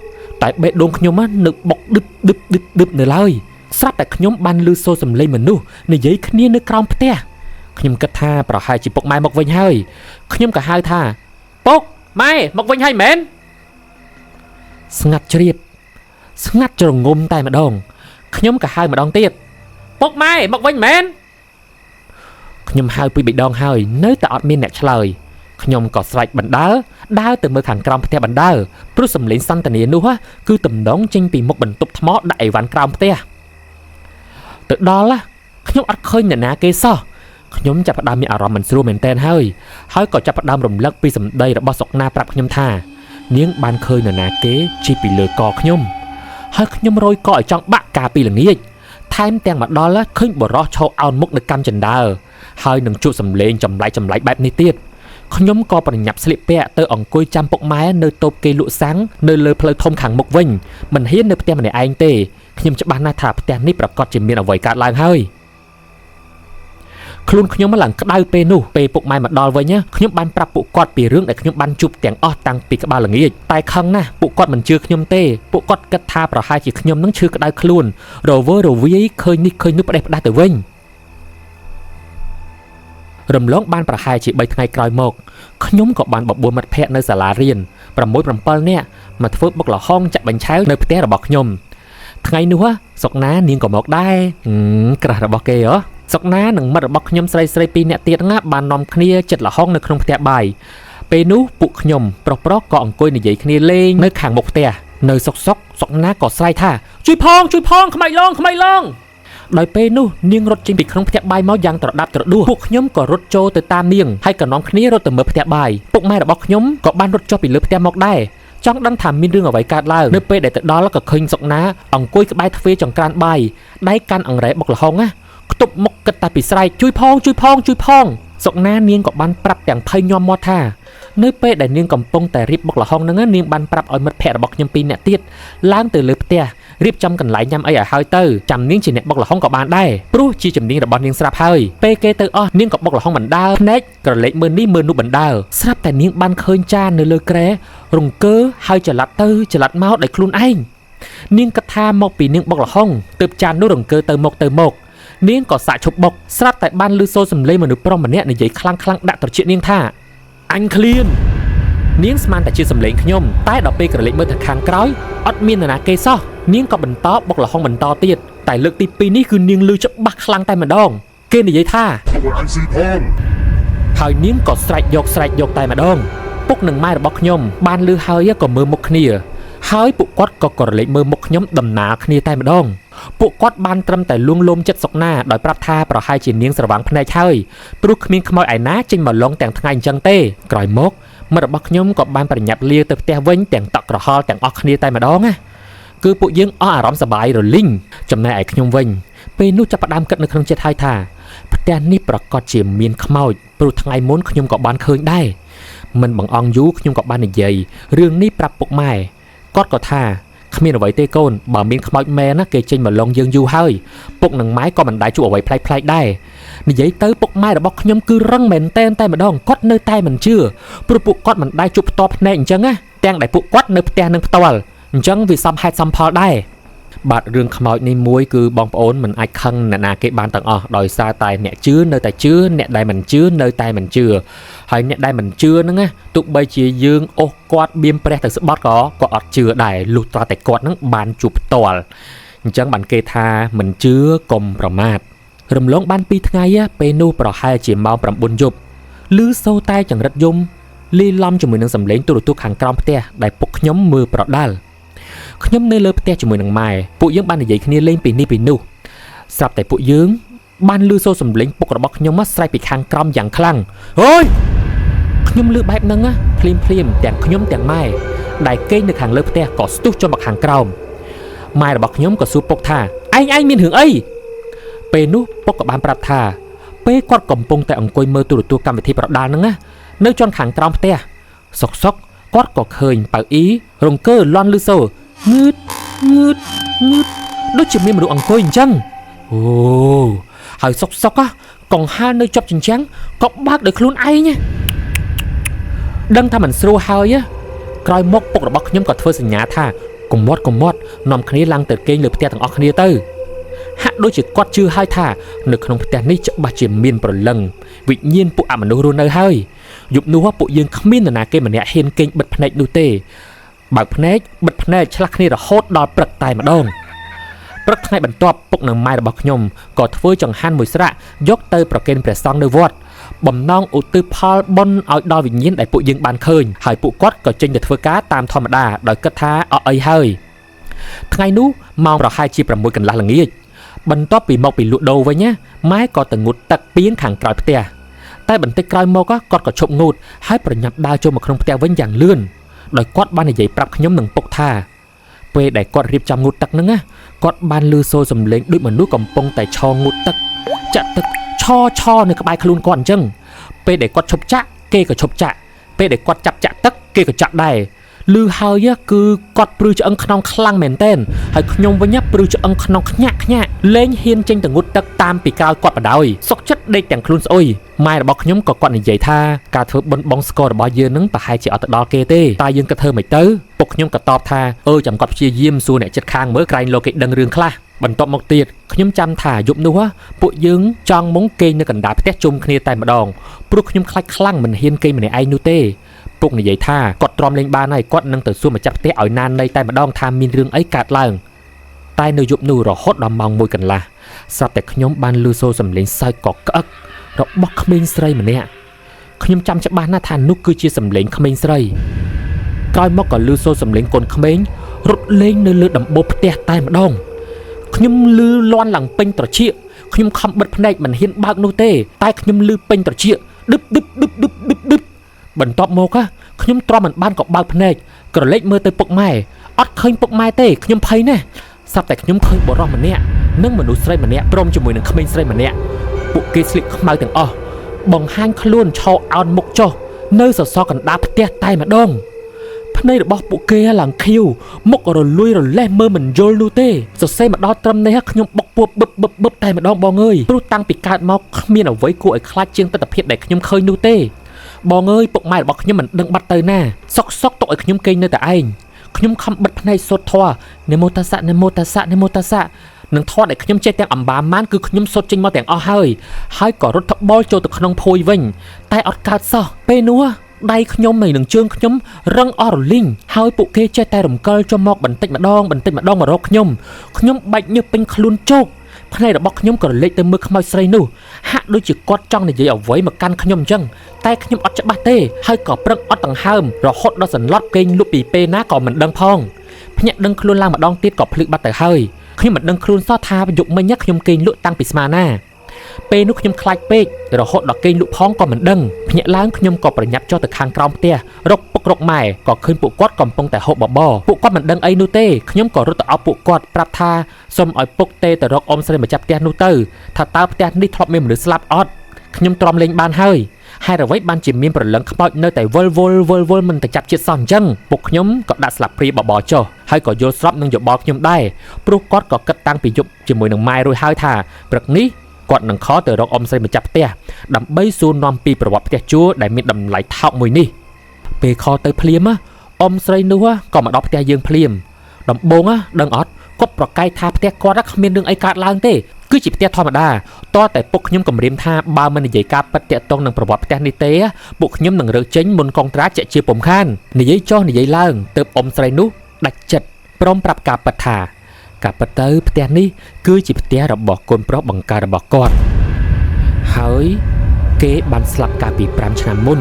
តែបេះដូងខ្ញុំនៅបុកឌឹបនៅឡើយស្រាប់តែខ្ញុំបានឮសូរសំឡេងមនុស្សនិយាយគ្នានៅក្រោមផ្ទះខ្ញុំគិតថាប្រហែលជាពុកម៉ែមកវិញហើយខ្ញុំក៏ហៅថាពុកម៉ែមកវិញហើយមែនស្ងាត់ជ្រាបស្ងាត់ជ្រងំតែម្ដងខ្ញុំក៏ហៅម្ដងទៀតពុកម៉ែមកវិញមែនខ្ញុំហៅពីរបីដងហើយនៅតែអត់មានអ្នកឆ្លើយខ្ញុំក៏ស្រែកបណ្ដើរដើរទៅមើលខាងក្រោមផ្ទះបណ្ដើរព្រោះសំឡេងសន្ទនានោះគឺតំណងចេញពីមុខបន្ទប់ថ្មដាក់អីវ៉ាន់ក្រោមផ្ទះទៅដល់ខ្ញុំអត់ឃើញអ្នកណាគេសោះខ្ញុំចាប់ផ្ដើមមានអារម្មណ៍មិនស្រួលមែនទែនហើយក៏ចាប់ផ្ដើមរំលឹកពីសម្ដីរបស់សុកណាប្រាប់ខ្ញុំថានាងបានឃើញនរណាគេជិះពីលើកខ្ញុំ ហើយខ្ញុំរយក៏ឲ្យចង់បាក់កាពីល្ងាចថែមទាំងមកដល់ឃើញបរោះឈោអោនមុខនៅកម្មចិន្តាហើយនឹងជួបសម្លេងចម្លែកបែបនេះទៀតខ្ញុំក៏ប្រញាប់ស្លៀកពាក់ទៅអង្គុយចាំពុកម៉ែនៅតូបគេលក់សាំងនៅលើផ្លូវធំខាងមុខវិញមិនហ៊ាននៅផ្ទះម្នាក់ឯងទេខ្ញុំច្បាស់ណាស់ថាផ្ទះនេះប្រកាសជាមានអ្វីកើតឡើងហើយខ្លួនខ្ញុំឡើងក្តៅពេលនោះពេលពុកម៉ែមកដល់វិញខ្ញុំបានប្រាប់ពួកគាត់ពីរឿងដែលខ្ញុំបានជួបទាំងអស់តាំងពីក្បាលល្ងាចតែខឹងណាស់ពួកគាត់មិនជឿខ្ញុំទេពួកគាត់គិតថាប្រហែលជាខ្ញុំនឹងឈឺក្តៅខ្លួនរវើរវាយឃើញនេះឃើញនោះផ្ដេសផ្ដាស់ទៅវិញរំលងបានប្រហែលជា3ថ្ងៃក្រោយមកខ្ញុំក៏បានបបួលមិត្តភ័ក្តិនៅសាលារៀន 6-7 នាក់មកធ្វើបុកលហុងចាក់បញ្ឆៅនៅផ្ទះរបស់ខ្ញុំថ្ងៃនោះសុកណានាងក៏មកដែរក្រាស់របស់គេសុកណានិងមិត្តរបស់ខ្ញុំស្រី2នាក់ទៀតបាននាំគ្នាចិត្តលហុងនៅក្នុងផ្ទះបាយពេលនោះពួកខ្ញុំប្រុសក៏អង្គុយនិយាយគ្នាលេងនៅខាងមុខផ្ទះនៅសុកណាក៏ស្រែកថាជួយផងខ្មៃឡងដោយពេលនោះនាងរត់ចេញពីក្នុងផ្ទះបាយមកយ៉ាងត្រដាប់ត្រដួសពួកខ្ញុំក៏រត់ចូលទៅតាមនាងហើយក៏នាំគ្នារត់ទៅមើលផ្ទះបាយពុកម៉ែរបស់ខ្ញុំក៏បានរត់ចុះពីលើផ្ទះមកដែរចង់ដឹងថាមានរឿងអ្វីកើតឡើងនៅពេលដែលទៅដល់ក៏ឃើញសុកណាអង្គុយក្បែរទ្វារចង្ក្រានបាយដៃកាន់អង្រែបុកល្ហុងខ្ទប់មុខគិតតែពីស្រែកជួយផងសុកណានាងក៏បានប្រាប់ទាំងភ័យញ័រមាត់ថានៅពេលដែលនាងកំពុងតែរៀបបុកល្ហុងហ្នឹងនាងបានប្រាប់ឲ្យមិត្តភ័ក្តិរបស់ខ្ញុំ2នាក់ទៀតឡើងទៅលើផ្ទះរៀបចំកន្លែងញ៉ាំអីឲ្យហើយទៅចាំនាងជាអ្នកបុកល្ហុងក៏បានដែរព្រោះជាជំនាញរបស់នាងស្រាប់ហើយពេលគេទៅអស់នាងក៏បុកល្ហុងបណ្ដើរភ្នែកក្រឡេកមើលនេះមើលនោះបណ្ដើរស្រាប់តែនាងបានឃើញចាននៅលើគ្រែរង្គើហើយចល័តទៅចល័តមកដោយខ្លួនឯងនាងគិតថាមកពីនាងបុកល្ហុងទើបចាននោះរង្គើទៅមកនាងក៏សាកឈប់បុកស្រាប់តែបានឮសូរសំឡេងមនុស្សប្រុសម្នាក់និយាយខ្លាំងដាក់ត្រចៀកនាងថាអញឃ្លាននាងស្មានតែជាសំឡេងខ្ញុំតែដល់ពេលក្រឡេកមើលទៅខាងក្រោយអត់មាននរណាគេសោះនាងក៏បន្តបុកល្ហុងបន្តទៀតតែលើកទី2នេះគឺនាងឮច្បាស់ខ្លាំងតែម្ដងគេនិយាយថាអញស៊ីផងហើយនាងក៏ស្រែកយកតែម្ដងពុកនិងម៉ែរបស់ខ្ញុំបានឮហើយក៏មើលមុខគ្នាហើយពួកគាត់ក៏ក្រឡេកមើលមុខខ្ញុំដំណាលគ្នាតែម្ដងពួកគាត់បានត្រឹមតែលួងលោមចិត្តសុកណាដោយប្រាប់ថាប្រហែលជានាងស្រវាំងភ្នែកហើយព្រោះគ្មានខ្មោចឯណាចេញមកឡងទាំងថ្ងៃអញ្ចឹងទេក្រោយមកមិត្តរបស់ខ្ញុំក៏បានប្រញាប់លាទៅផ្ទះវិញទាំងតក់ក្រហល់ទាំងអស់គ្នាតែម្ដងគឺពួកយើងអស់អារម្មណ៍សប្បាយរលីងចំណែកឯខ្ញុំវិញពេលនោះចាប់ផ្ដើមគិតនៅក្នុងចិត្តហើយថាផ្ទះនេះប្រកាសជាមានខ្មោចព្រោះថ្ងៃមុនខ្ញុំក៏បានឃើញដែរមិនបងអង្គយូរខ្ញុំក៏បាននិយាយរឿងនេះប្រាប់ពុកម៉ែគាត់ក៏ថាគ្មានអ្វីទេកូនបើមានខ្មោចមែនគេចេញមកឡងយើងយូរហើយពុកនិងម៉ែក៏មិនដែលជួបអ្វីប្លែកៗដែរនិយាយទៅពុកម៉ែរបស់ខ្ញុំគឺរឹងមែនតែម្ដងគាត់នៅតែមិនជឿព្រោះពួកគាត់មិនដែលជួបផ្ទាល់ភ្នែកអញ្ចឹងទាំងដែលពួកគាត់នៅផ្ទះនឹងផ្ទាល់អញ្ចឹងវាសមហេតុសមផលដែរបាទរឿងខ្មោចនេះមួយគឺបងប្អូនមិនអាចខឹងអ្នកណាគេបានទាំងអស់ដោយសារតែអ្នកជឿនៅតែជឿអ្នកដែលមិនជឿនៅតែមិនជឿហើយអ្នកដែលមិនជឿហ្នឹងទោះបីជាយើងអូសគាត់បៀមព្រះទៅស្បត់ក៏គាត់អត់ជឿដែរលុះត្រាតែគាត់ហ្នឹងបានជួបផ្ទាល់អញ្ចឹងបានគេថាមិនជឿកុំប្រមាទរំលងបាន2ថ្ងៃពេលនោះប្រហែលជាម៉ោង9យប់ឮសូរតែចង្រិតយំលាយឡំជាមួយនឹងសំឡេងទូរទស្សន៍ខាងក្រោមផ្ទះដែលពុកខ្ញុំមើលប្រដាល់ខ្ញុំនៅលើផ្ទះជាមួយនឹងម៉ែពួកយើងបាននិយាយគ្នាលេងពីនេះពីនោះស្រាប់តែពួកយើងបានឮសូរសំឡេងពុករបស់ខ្ញុំស្រែកពីខាងក្រោមយ៉ាងខ្លាំងអូយខ្ញុំឮបែបហ្នឹងភ្លាមទាំងខ្ញុំទាំងម៉ែដែលគេងនៅខាងលើផ្ទះក៏ស្ទុះចុះមកខាងក្រោមម៉ែរបស់ខ្ញុំក៏សួរពុកថាឯងមានរឿងអីពេលនោះពុកក៏បានប្រាប់ថាពេលគាត់កំពុងតែអង្គុយមើលទូរទស្សន៍កម្មវិធីប្រដាល់ហ្នឹងនៅជាន់ខាងក្រោមផ្ទះសុកគាត់ក៏ឃើញប៉ៅអ៊ីរង្គើលន់ឮសូរងឺតដូចជាមានមនុស្សអង្គុយអញ្ចឹងអូហើយសុកកង្ហាលនៅជាប់ជញ្ជាំងក៏បើកដោយខ្លួនឯងដឹងថាមិនស្រួលហើយក្រោយមកពុករបស់ខ្ញុំក៏ធ្វើសញ្ញាថាកុំមាត់នាំគ្នាឡើងទៅគេងលើផ្ទះទាំងអស់គ្នាទៅហាក់ដូចជាគាត់ជឿហើយថានៅក្នុងផ្ទះនេះច្បាស់ជាមានព្រលឹងវិញ្ញាណពួកអមនុស្សរស់នៅហើយយប់នោះពួកយើងគ្មាននរណាគេម្នាក់ហ៊ានគេងបិទភ្នែកនោះទេបើកភ្នែកបិទភ្នែកឆ្លាស់គ្នារហូតដល់ព្រឹកតែម្ដងព្រឹកថ្ងៃបន្ទាប់ពុកនិងម៉ែរបស់ខ្ញុំក៏ធ្វើចង្ហាន់មួយស្រាក់យកទៅប្រគេនព្រះសង្ឃនៅវត្តបំណងឧទ្ទិសផលបុណ្យឲ្យដល់វិញ្ញាណដែលពួកយើងបានឃើញហើយពួកគាត់ក៏ចេញទៅធ្វើការតាមធម្មតាដោយគិតថាអត់អីហើយថ្ងៃនោះម៉ោងប្រហែលជា 6 កន្លះល្ងាចបន្ទាប់ពីមកពីលក់ដូរវិញម៉ែក៏ទៅងូតទឹកពីងខាងក្រោយផ្ទះតែបន្តិចក្រោយមកគាត់ក៏ឈប់ងូតហើយប្រញាប់ដើរចូលមកក្នុងផ្ទះវិញយ៉ាងលឿនដោយគាត់បាននិយាយប្រាប់ខ្ញុំនិងពុកថា ពេលដែលគាត់រៀបចំងូតទឹកហ្នឹងណាគាត់បានលឺសូរសំឡេងដូចមនុស្សកំពុងតែឆងូតទឹកចាក់ទឹកឆនៅក្បែរខ្លួនគាត់អញ្ចឹងពេលដែលគាត់ឈប់ចាក់គេក៏ឈប់ចាក់ពេលដែលគាត់ចាប់ចាក់ទឹកគេក៏ចាក់ដែរលឺហើយគឺគាត់ព្រឺឆ្អឹងខ្នងខ្លាំងមែនទែនហើយខ្ញុំវិញព្រឺឆ្អឹងខ្នងខ្ញាក់លែងហ៊ានចេញទៅងូតទឹកតាមពីក្រោយគាត់បដ ாய் សុកចិត្តដេកទាំងខ្លួនស្អុយម៉ែរបស់ខ្ញុំក៏គាត់និយាយថាការធ្វើបិណ្ឌបងស្គររបស់យើងនឹងប្រហែលជាអត់ទៅដល់គេទេតែយើងក៏ធ្វើមិនទៅពុកខ្ញុំក៏តបថាចាំគាត់ព្យាយាមសួរអ្នកចិត្តខាងមើលក្រែងលោកគេដឹងរឿងខ្លះបន្ទាប់មកទៀតខ្ញុំចាំថាយប់នោះពួកយើងចង់មកគេងនៅកណ្ដាលផ្ទះជុំគ្នាតែម្ដងព្រោះខ្ញុំខ្លាចខ្លាំងមិនហ៊ានគេងម្នាក់ឯងនោះទេពុកនិយាយថាគាត់ទ្រាំលេងបានហើយគាត់នឹងទៅសួរម្ចាស់ផ្ទះឲ្យណាននៃតែម្ដងថាមានរឿងអីកើតឡើងតែនៅយប់នោះរហូតដល់ម៉ោង 1 កន្លះស្រាប់តែខ្ញុំបានឮសូរសំឡេងសើចកក្អឹករបស់ក្មេងស្រីម្នាក់ខ្ញុំចាំច្បាស់ណាស់ថានោះគឺជាសំឡេងក្មេងស្រីក្រោយមកក៏ឮសូរសំឡេងកូនក្មេងរត់លេងនៅលើដំបូលផ្ទះតែម្ដងខ្ញុំឮលាន់ឡើងពេញត្រចៀកខ្ញុំខំបិទភ្នែកមិនហ៊ានបើកនោះទេតែខ្ញុំឮពេញត្រចៀកឌឹបបន្ទាប់មកខ្ញុំទ្រាំមិនបានក៏បើកភ្នែកក្រឡេកមើលទៅពុកម៉ែអត់ឃើញពុកម៉ែទេខ្ញុំភ័យណាស់ស្រាប់តែខ្ញុំឃើញបុរសម្នាក់និងមនុស្សស្រីម្នាក់ព្រមជាមួយនឹងក្មេងស្រីម្នាក់ពួកគេស្លៀកខ្មៅទាំងអស់បង្ហាញខ្លួនឆោអោនមុខចុះនៅសសរកណ្ដាលផ្ទះតែម្ដងភ្នែករបស់ពួកគេឡើងខៀវមុខរលួយរលេះមើលមិនយល់នោះទេសរសេរមកដល់ត្រឹមនេះខ្ញុំបុកពួបឹបតែម្ដងបងអើយព្រោះតាំងពីកើតមកគ្មានអ្វីគួរឲ្យខ្លាចជាងទស្សនវិជ្ជាដែលខ្ញុំឃើញនោះទេបងអើយពុកម៉ែរបស់ខ្ញុំមិនដឹងបាត់ទៅណាសុកទុកឲ្យខ្ញុំគេងនៅតែឯងខ្ញុំខំបិទភ្នែកសូត្រធម៌នមោតស្សៈនឹងធម៌ដែលខ្ញុំចេះទាំងអម្បាម៉ានគឺខ្ញុំសូត្រចេញមកទាំងអស់ហើយក៏រត់ត្បល់ចូលទៅក្នុងភួយវិញតែអត់កើតសោះពេលនោះដៃខ្ញុំនិងជើងខ្ញុំរឹងអស់រលីងហើយពួកគេចេះតែរំកិលចុះមកបន្តិចម្ដងមករកខ្ញុំបែកញើសពេញខ្លួនជោកភ្នែករបស់ខ្ញុំក៏រលេចទៅមើលខ្មោចស្រីនោះហាក់ដូចជាគាត់ចង់និយាយអ្វីមកកាន់ខ្ញុំអញ្ចឹងតែខ្ញុំអត់ច្បាស់ទេហើយក៏ប្រឹងអត់ដង្ហើមរហូតដល់សន្លត់គេងលក់ពីពេលណាក៏មិនដឹងផងភ្ញាក់ដឹងខ្លួនឡើងម្ដងទៀតក៏ភ្លេចបាត់ទៅហើយខ្ញុំមិនដឹងខ្លួនសោះថាយប់មិញខ្ញុំគេងលក់តាំងពីស្មាណាពេលនោះខ្ញុំខ្លាចពេករហូតដល់គេងលក់ផងក៏មិនដឹងភ្ញាក់ឡើងខ្ញុំក៏ប្រញាប់ចុះទៅខាងក្រោមផ្ទះរកពុករកម៉ែក៏ឃើញពួកគាត់កំពុងតែហូបបបរពួកគាត់មិនដឹងអីនោះទេខ្ញុំក៏រត់ទៅអោបពួកគាត់ប្រាប់ថាសូមឲ្យពុកទេទៅរកអ៊ំស្រីម្ចាស់ផ្ទះនោះទៅថាតើផ្ទះនេះធ្លាប់មានមនុស្សស្លាប់អត់ខ្ញុំទ្រាំលេងបានហើយហេតុអ្វីបានជាមានប្រលឹងខ្មោចនៅតែវល់មិនទៅចាប់ជាតិសោះអញ្ចឹងពុកខ្ញុំក៏ដាក់ស្លាបព្រាបបរចុះហើយក៏យល់ស្របនឹងយោបល់ខ្ញុំដែរព្រោះគាត់ក៏គិតតាំងពីយប់ជាមួយនឹងម៉ែរួចហើយថាព្រឹកនេះគាត់នឹងខលទៅរកអ៊ំស្រីម្ចាស់ផ្ទះដើម្បីសួរនាំពីប្រវត្តិផ្ទះជួលដែលមានតម្លៃថោកមួយនេះពេលខលទៅភ្លាមអ៊ំស្រីនោះក៏មកដល់ផ្ទះយើងភ្លាមដំបូងដឹងអត់គាត់ប្រកែកថាផ្ទះគាត់គ្មានរឿងអីកើតឡើងទេគឺជាផ្ទះធម្មតាតើតែពុកខ្ញុំគម្រាមថាបើមិននិយាយការពិតតាក់ទងនឹងប្រវត្តិផ្ទះនេះទេពួកខ្ញុំនឹងរើចេញមុនកងត្រាជាជាពុំខាននិយាយចុះនិយាយឡើងទើបអ៊ំស្រីនោះដាច់ចិត្តព្រមប្រាប់ការពិតថាការពិតទៅផ្ទះនេះគឺជាផ្ទះរបស់កូនប្រុសបង្កើតរបស់គាត់ហើយគេបានស្លាប់កាលពី5ឆ្នាំមុន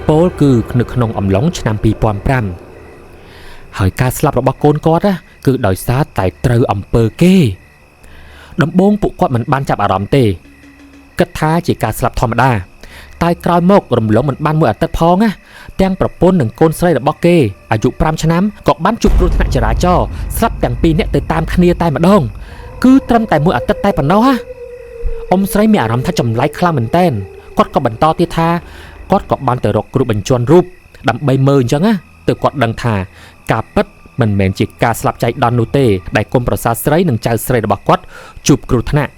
ពោលគឺនៅក្នុងអំឡុងឆ្នាំ2005ហើយការស្លាប់របស់កូនគាត់គឺដោយសារតែត្រូវអំពើគេដំបូងពួកគាត់មិនបានចាប់អារម្មណ៍ទេគិតថាជាការស្លាប់ធម្មតាតែក្រោយមករំលងមិនបានមួយអាទិត្យផងទាំងប្រពន្ធនិងកូនស្រីរបស់គេអាយុ5ឆ្នាំក៏បានជួបគ្រោះថ្នាក់ចរាចរណ៍ស្លាប់ទាំងពីរនាក់ទៅតាមគ្នាតែម្ដងគឺត្រឹមតែមួយអាទិត្យតែប៉ុណ្ណោះអ៊ំស្រីមានអារម្មណ៍ថាចម្លែកខ្លាំងមែនទែនគាត់ក៏បន្តទៀតថាគាត់ក៏បានទៅរកគ្រូបញ្ជាន់រូបដើម្បីមើលអញ្ចឹងទើបគាត់ដឹងថាការពិតមិនមែនជាការស្លាប់ចៃដន្យនោះទេដែលគុំប្រសាស្រីនិងចៅស្រីរបស់គាត់ជួបគ្រោះថ្នាក់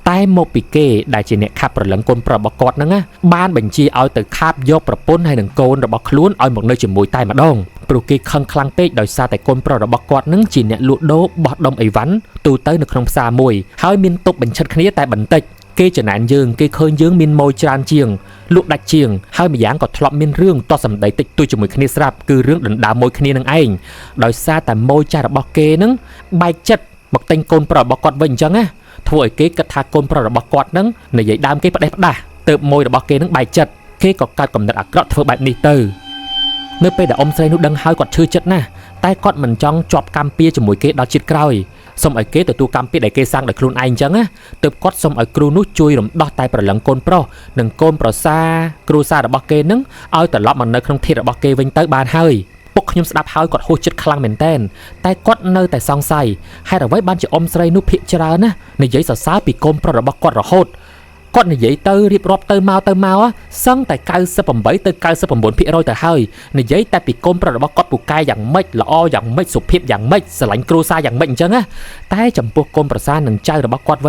តែមកពីគេដែលជាអ្នកខាប់ប្រលឹងកូនប្រុសរបស់គាត់ហ្នឹងបានបញ្ជាឲ្យទៅខាប់យកប្រពន្ធហើយនឹងកូនរបស់ខ្លួនឲ្យមកនៅជាមួយតែម្ដងព្រោះគេខឹងខ្លាំងពេកដោយសារតែកូនប្រុសរបស់គាត់ហ្នឹងជាអ្នកលក់ដូរបោះដុំអីវ៉ាន់ទូទៅនៅក្នុងផ្សារមួយហើយមានតុបបញ្ឆិតគ្នាតែបន្តិចគេចំណែនយើងគេឃើញយើងមានម៉ូយច្រើនជាងលក់ដាច់ជាងហើយម្យ៉ាងក៏ធ្លាប់មានរឿងតសម្ដីតិចតួចជាមួយគ្នាស្រាប់គឺរឿងដណ្ដើមម៉ូយគ្នានឹងឯងដោយសារតែម៉ូយចាស់របស់គេហ្នឹងបែកចិត្តមកទិញកូនប្រុសរបស់គាត់វិញអញ្ចឹងធ្វើឲ្យគេគិតថាកូនប្រុសរបស់គាត់ហ្នឹងនិយាយដើមគេផ្ដេសផ្ដាស់ទៅម៉ូយរបស់គេហ្នឹងបែកចិត្តគេក៏កើតកំណត់អាក្រក់ធ្វើបែបនេះទៅនៅពេលដែលអ៊ំស្រីនោះដឹងហើយគាត់ឈឺចិត្តណាស់តែគាត់មិនចង់ជាប់កម្មពៀជាមួយគេដល់ជាតិក្រោយសូមឲ្យគេទទួលកម្មពៀដែលគេសាងដោយខ្លួនឯងអញ្ចឹងទើបគាត់សូមឲ្យគ្រូនោះជួយរំដោះតែប្រលឹងកូនប្រុសនិងកូនប្រសាគ្រូសារបស់គេនឹងឲ្យត្រឡប់មកនៅក្នុងធាតុរបស់គេវិញទៅបានហើយពុក ខ្ញុំស្ដាប់ហើយគាត់ហួសចិត្តខ្លាំងមែនតែនតែគាត់នៅតែសង្ស័យហេតុអ្វីបានជាអ៊ំស្រីនោះភាកច្រើនណានិយាយសរសើរពីកូនប្រុសរបស់គាត់រហូតគាត់និយាយទៅរៀបរាប់ទៅមកសឹងតែ98ទៅ99%ទៅហើយនិយាយតែពីកូនប្រុសរបស់គាត់ពូកែយ៉ាងម៉េចល្អយ៉ាងម៉េចសុភាពយ៉ាងម៉េចស្រឡាញ់គ្រួសារយ៉ាងម៉េចអញ្ចឹងណាតែចំពោះកូនប្រសានិងចៅរបស់គាត់វិ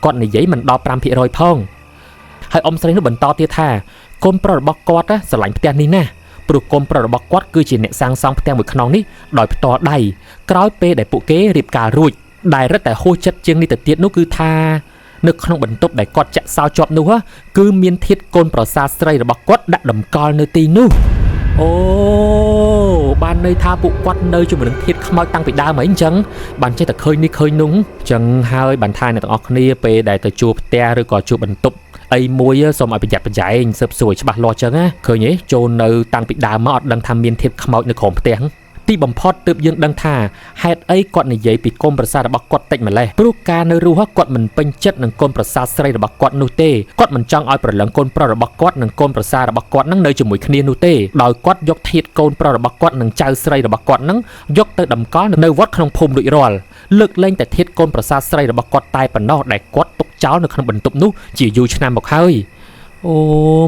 ញគាត់និយាយមិនដល់5%ផងហើយអ៊ំស្រីនោះបន្តទៀតថាកូនប្រុសរបស់គាត់ស្រឡាញ់ផ្ទះនេះណាព្រោះកូនប្រុសរបស់គាត់គឺជាអ្នកសាងសង់ផ្ទះមួយខ្នងនេះដោយផ្ទាល់ដៃក្រោយពេលដែលពួកគេរៀបការរួចដែលរឹតតែហួសចិត្តជាងនេះទៅទៀតនោះគឺថានៅក្នុងបន្ទប់ដែលគាត់ចាក់សោជាប់នោះគឺមានធាតុកូនប្រសាស្រីរបស់គាត់ដាក់តម្កល់នៅទីនោះអូបានន័យថាពួកគាត់នៅជាមួយនឹងធាតុខ្មោចតាំងពីដើមហើយអញ្ចឹងបានចេះតែឃើញនេះឃើញនោះអញ្ចឹងហើយបានថាអ្នកទាំងអស់គ្នាពេលដែលទៅជួបផ្ទះឬក៏ជួបបន្ទប់អីមួយសូមឲ្យប្រយ័ត្នប្រយែងស៊ើបសួរច្បាស់លាស់អញ្ចឹងណាឃើញទេចូលនៅតាំងពីដើមមកអត់ដឹងថាមានធាតុខ្មោចនៅក្រោមផ្ទះទីបំផុតទើបយើងដឹងថាហេតុអីគាត់និយាយពីកូនប្រសារបស់គាត់តិចម្លេះព្រោះការនៅរស់គាត់មិនពេញចិត្តនឹងកូនប្រសាស្រីរបស់គាត់នោះទេគាត់មិនចង់ឲ្យប្រឡឹងកូនប្រុសរបស់គាត់និងកូនប្រសារបស់គាត់នឹងនៅជាមួយគ្នានោះទេដោយគាត់យកធាតុកូនប្រុសរបស់គាត់និងចៅស្រីរបស់គាត់នឹងយកទៅតម្កល់នៅវត្តក្នុងភូមិរួចរាល់លើកលែងតែធាតុកូនប្រសាស្រីរបស់គាត់តែប៉ុណ្ណោះដែលគាត់ទុកចោលនៅក្នុងបន្ទប់នោះជាយូរឆ្នាំមកហើយអូ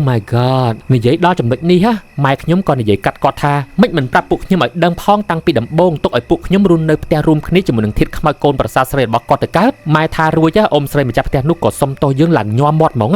my god និយាយដល់ចំណុចនេះម៉ែខ្ញុំក៏និយាយកាត់គាត់ថាមិនប្រាប់ពួកខ្ញុំឲ្យដឹងផងតាំងពីដំបូងទុកឲ្យពួកខ្ញុំរស់នៅផ្ទះរួមគ្នាជាមួយនឹងធាតុខ្មោចកូនប្រសាស្រីរបស់គាត់ទៅកើតម៉ែថារួចអ៊ំស្រីម្ចាស់ផ្ទះនោះក៏សុំទោសយើងឡើងញ័រមាត់ហ្មង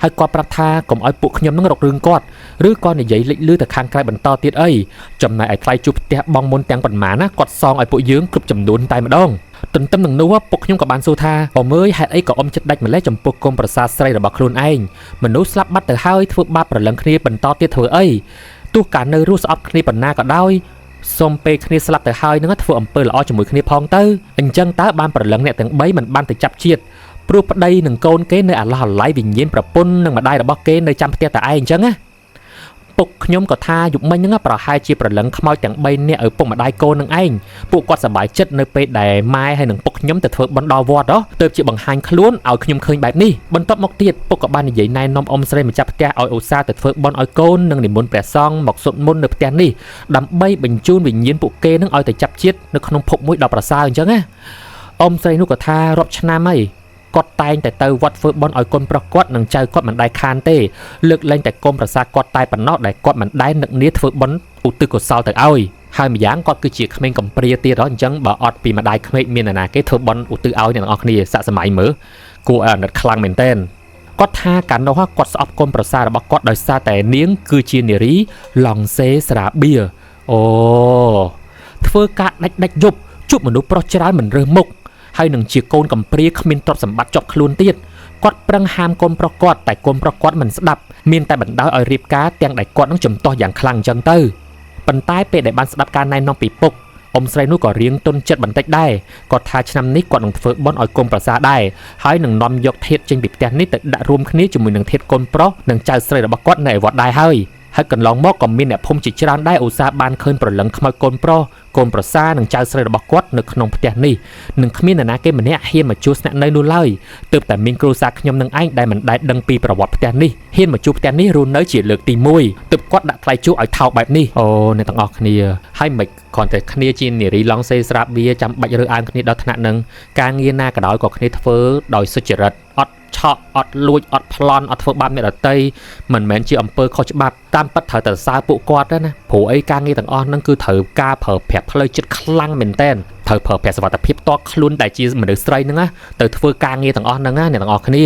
ហើយគាត់ប្រាប់ថាកុំឲ្យពួកខ្ញុំនឹងរករឿងគាត់ឬក៏និយាយលេចលឺទៅខាងក្រៅបន្តទៀតអីចំណែកឯថ្លៃជួបផ្ទះបងមុនទាំងប៉ុន្មានគាត់សងឲ្យពួកយើងគ្រប់ចំនួនតែម្ដងទន្ទឹមនឹងនោះពុកខ្ញុំក៏បានសួរថាអមើយហេតុអីក៏អ៊ំចិត្តដាច់ម្លេះចំពោះកូនប្រសាស្រីរបស់ខ្លួនឯងមនុស្សស្លាប់បាត់ទៅហើយធ្វើបាបប្រលឹងគ្នាបន្តទៀតធ្វើអីទោះកាលនៅរស់ស្អប់គ្នាប៉ុណ្ណាក៏ដោយសូមពេលគ្នាស្លាប់ទៅហើយនឹងធ្វើអំពើល្អជាមួយគ្នាផងទៅអញ្ចឹងតើបានប្រលឹងអ្នកទាំង3មិនបានទៅចាប់ជាតិព្រោះប្តីនិងកូនគេនៅអាឡោះអាល័យវិញ្ញាណប្រពន្ធនិងម្ដាយរបស់គេនៅចាំផ្ទះតែឯងអញ្ចឹងណាពុកខ្ញុំក៏ថាយុគមិញហ្នឹងប្រហែលជាប្រលឹងខ្មោចទាំង3នាក់ឪពុកម្ដាយកូននឹងឯងពួកគាត់សប្បាយចិត្តនៅពេលដែលម៉ែហើយនឹងពុកខ្ញុំទៅធ្វើបុណ្យដល់វត្តទើបជាបង្ហាញខ្លួនឲ្យខ្ញុំឃើញបែបនេះបន្ទាប់មកទៀតពុកក៏បាននិយាយណែនាំអ៊ំស្រីម្ចាស់ផ្ទះឲ្យឧស្សាហ៍ទៅធ្វើបុណ្យឲ្យកូននិងនិមន្តព្រះសង្ឃមកសុទ្ធមន្តនៅផ្ទះនេះដើម្បីបញ្ជូនវិញ្ញាណពួកគេនឹងឲ្យទៅចាប់ជាតិនៅក្នុងភពមួយដ៏ប្រសើរអញ្ចឹងណាអ៊ំស្រីនោះក៏ថារាប់ឆ្នាំហើយគាត់តែងតែទៅវត្តធ្វើបុណ្យឲ្យកូនប្រុសគាត់និងចៅគាត់មិនដែលខានទេលើកលែងតែកូនប្រសាគាត់តែប៉ុណ្ណោះដែលគាត់មិនដែលនឹកនាធ្វើបុណ្យឧទ្ទិសកុសលទៅឲ្យហើយម្យ៉ាងគាត់គឺជាក្មេងកំព្រាទៀតអញ្ចឹងបើអត់ពីម្ដាយក្មេកមានណាគេធ្វើបុណ្យឧទ្ទិសឲ្យអ្នកទាំងអស់គ្នាសាកសម័យមើលគួរឲ្យអាណិតខ្លាំងមែនទែនគាត់ថាកាលនោះគាត់ស្អប់កូនប្រសារបស់គាត់ដោយសារតែនាងគឺជានារីឡង់សេស្រាបៀអូធ្វើការដាច់យប់ជួបមនុស្សប្រុសច្រើនមិនរើសមុខហើយនឹងជាកូនកំព្រាគ្មានទ្រព្យសម្បត្តិជាប់ខ្លួនទៀតគាត់ប្រឹងហាមកូនប្រុសគាត់តែកូនប្រុសគាត់មិនស្ដាប់មានតែបណ្ដោយឲ្យរៀបការទាំងដែលគាត់នឹងជំទាស់យ៉ាងខ្លាំងអញ្ចឹងទៅប៉ុន្តែពេលដែលបានស្ដាប់ការណែនាំពីពុកអ៊ំស្រីនោះក៏រៀងទន់ចិត្តបន្តិចដែរគាត់ថាឆ្នាំនេះគាត់នឹងធ្វើបុណ្យឲ្យកូនប្រសាដែរហើយនឹងនាំយកធាតុចេញពីផ្ទះនេះទៅដាក់រួមគ្នាជាមួយនឹងធាតុកូនប្រុសនិងចៅស្រីរបស់គាត់នៅឯវត្តដែរហើយកន្លងមកក៏មានអ្នកភូមិជាច្រើនដែរឧស្សាហ៍បានឃើញប្រលឹងខ្មោចកូនប្រុសកូនប្រសានិងចៅស្រីរបស់គាត់នៅក្នុងផ្ទះនេះនឹងគ្មាននរណាគេម្នាក់ហ៊ានមកជួស្នាក់នៅនោះឡើយទើបតែមានគ្រួសារខ្ញុំនឹងឯងដែលមិនដែលដឹងពីប្រវត្តិផ្ទះនេះហ៊ានមកជួផ្ទះនេះរស់នៅជាលើកទី1ទើបគាត់ដាក់ថ្លៃជួឲ្យថោកបែបនេះអូអ្នកទាំងអស់គ្នាហើយមិនគ្រាន់តែគ្នាជានារីឡង់សេស្រាបៀចាំបាច់រើសអើងគ្នាដល់ថ្នាក់នឹងការងារណាក៏ដោយក៏គ្នាធ្វើដោយសុចរិតអត់ឆក់អត់លួចអត់ប្លន់អត់ធ្វើបាបអ្នកដទៃមិនមែនជាអំពើខុសច្បាប់តាមពិតត្រូវតែសរសើរពួកគាត់ណាព្រោះអីការងារទាំងអស់ហ្នឹងគឺត្រូវការប្រើប្រាស់ផ្លូវចិត្តខ្លាំងមែនតើត្រូវប្រើប្រាស់សុវត្ថិភាពតខ្លួនដែលជាមនុស្សស្រីហ្នឹងណាទៅធ្វើការងារទាំងអស់ហ្នឹងណាអ្នកទាំងអស់គ្ន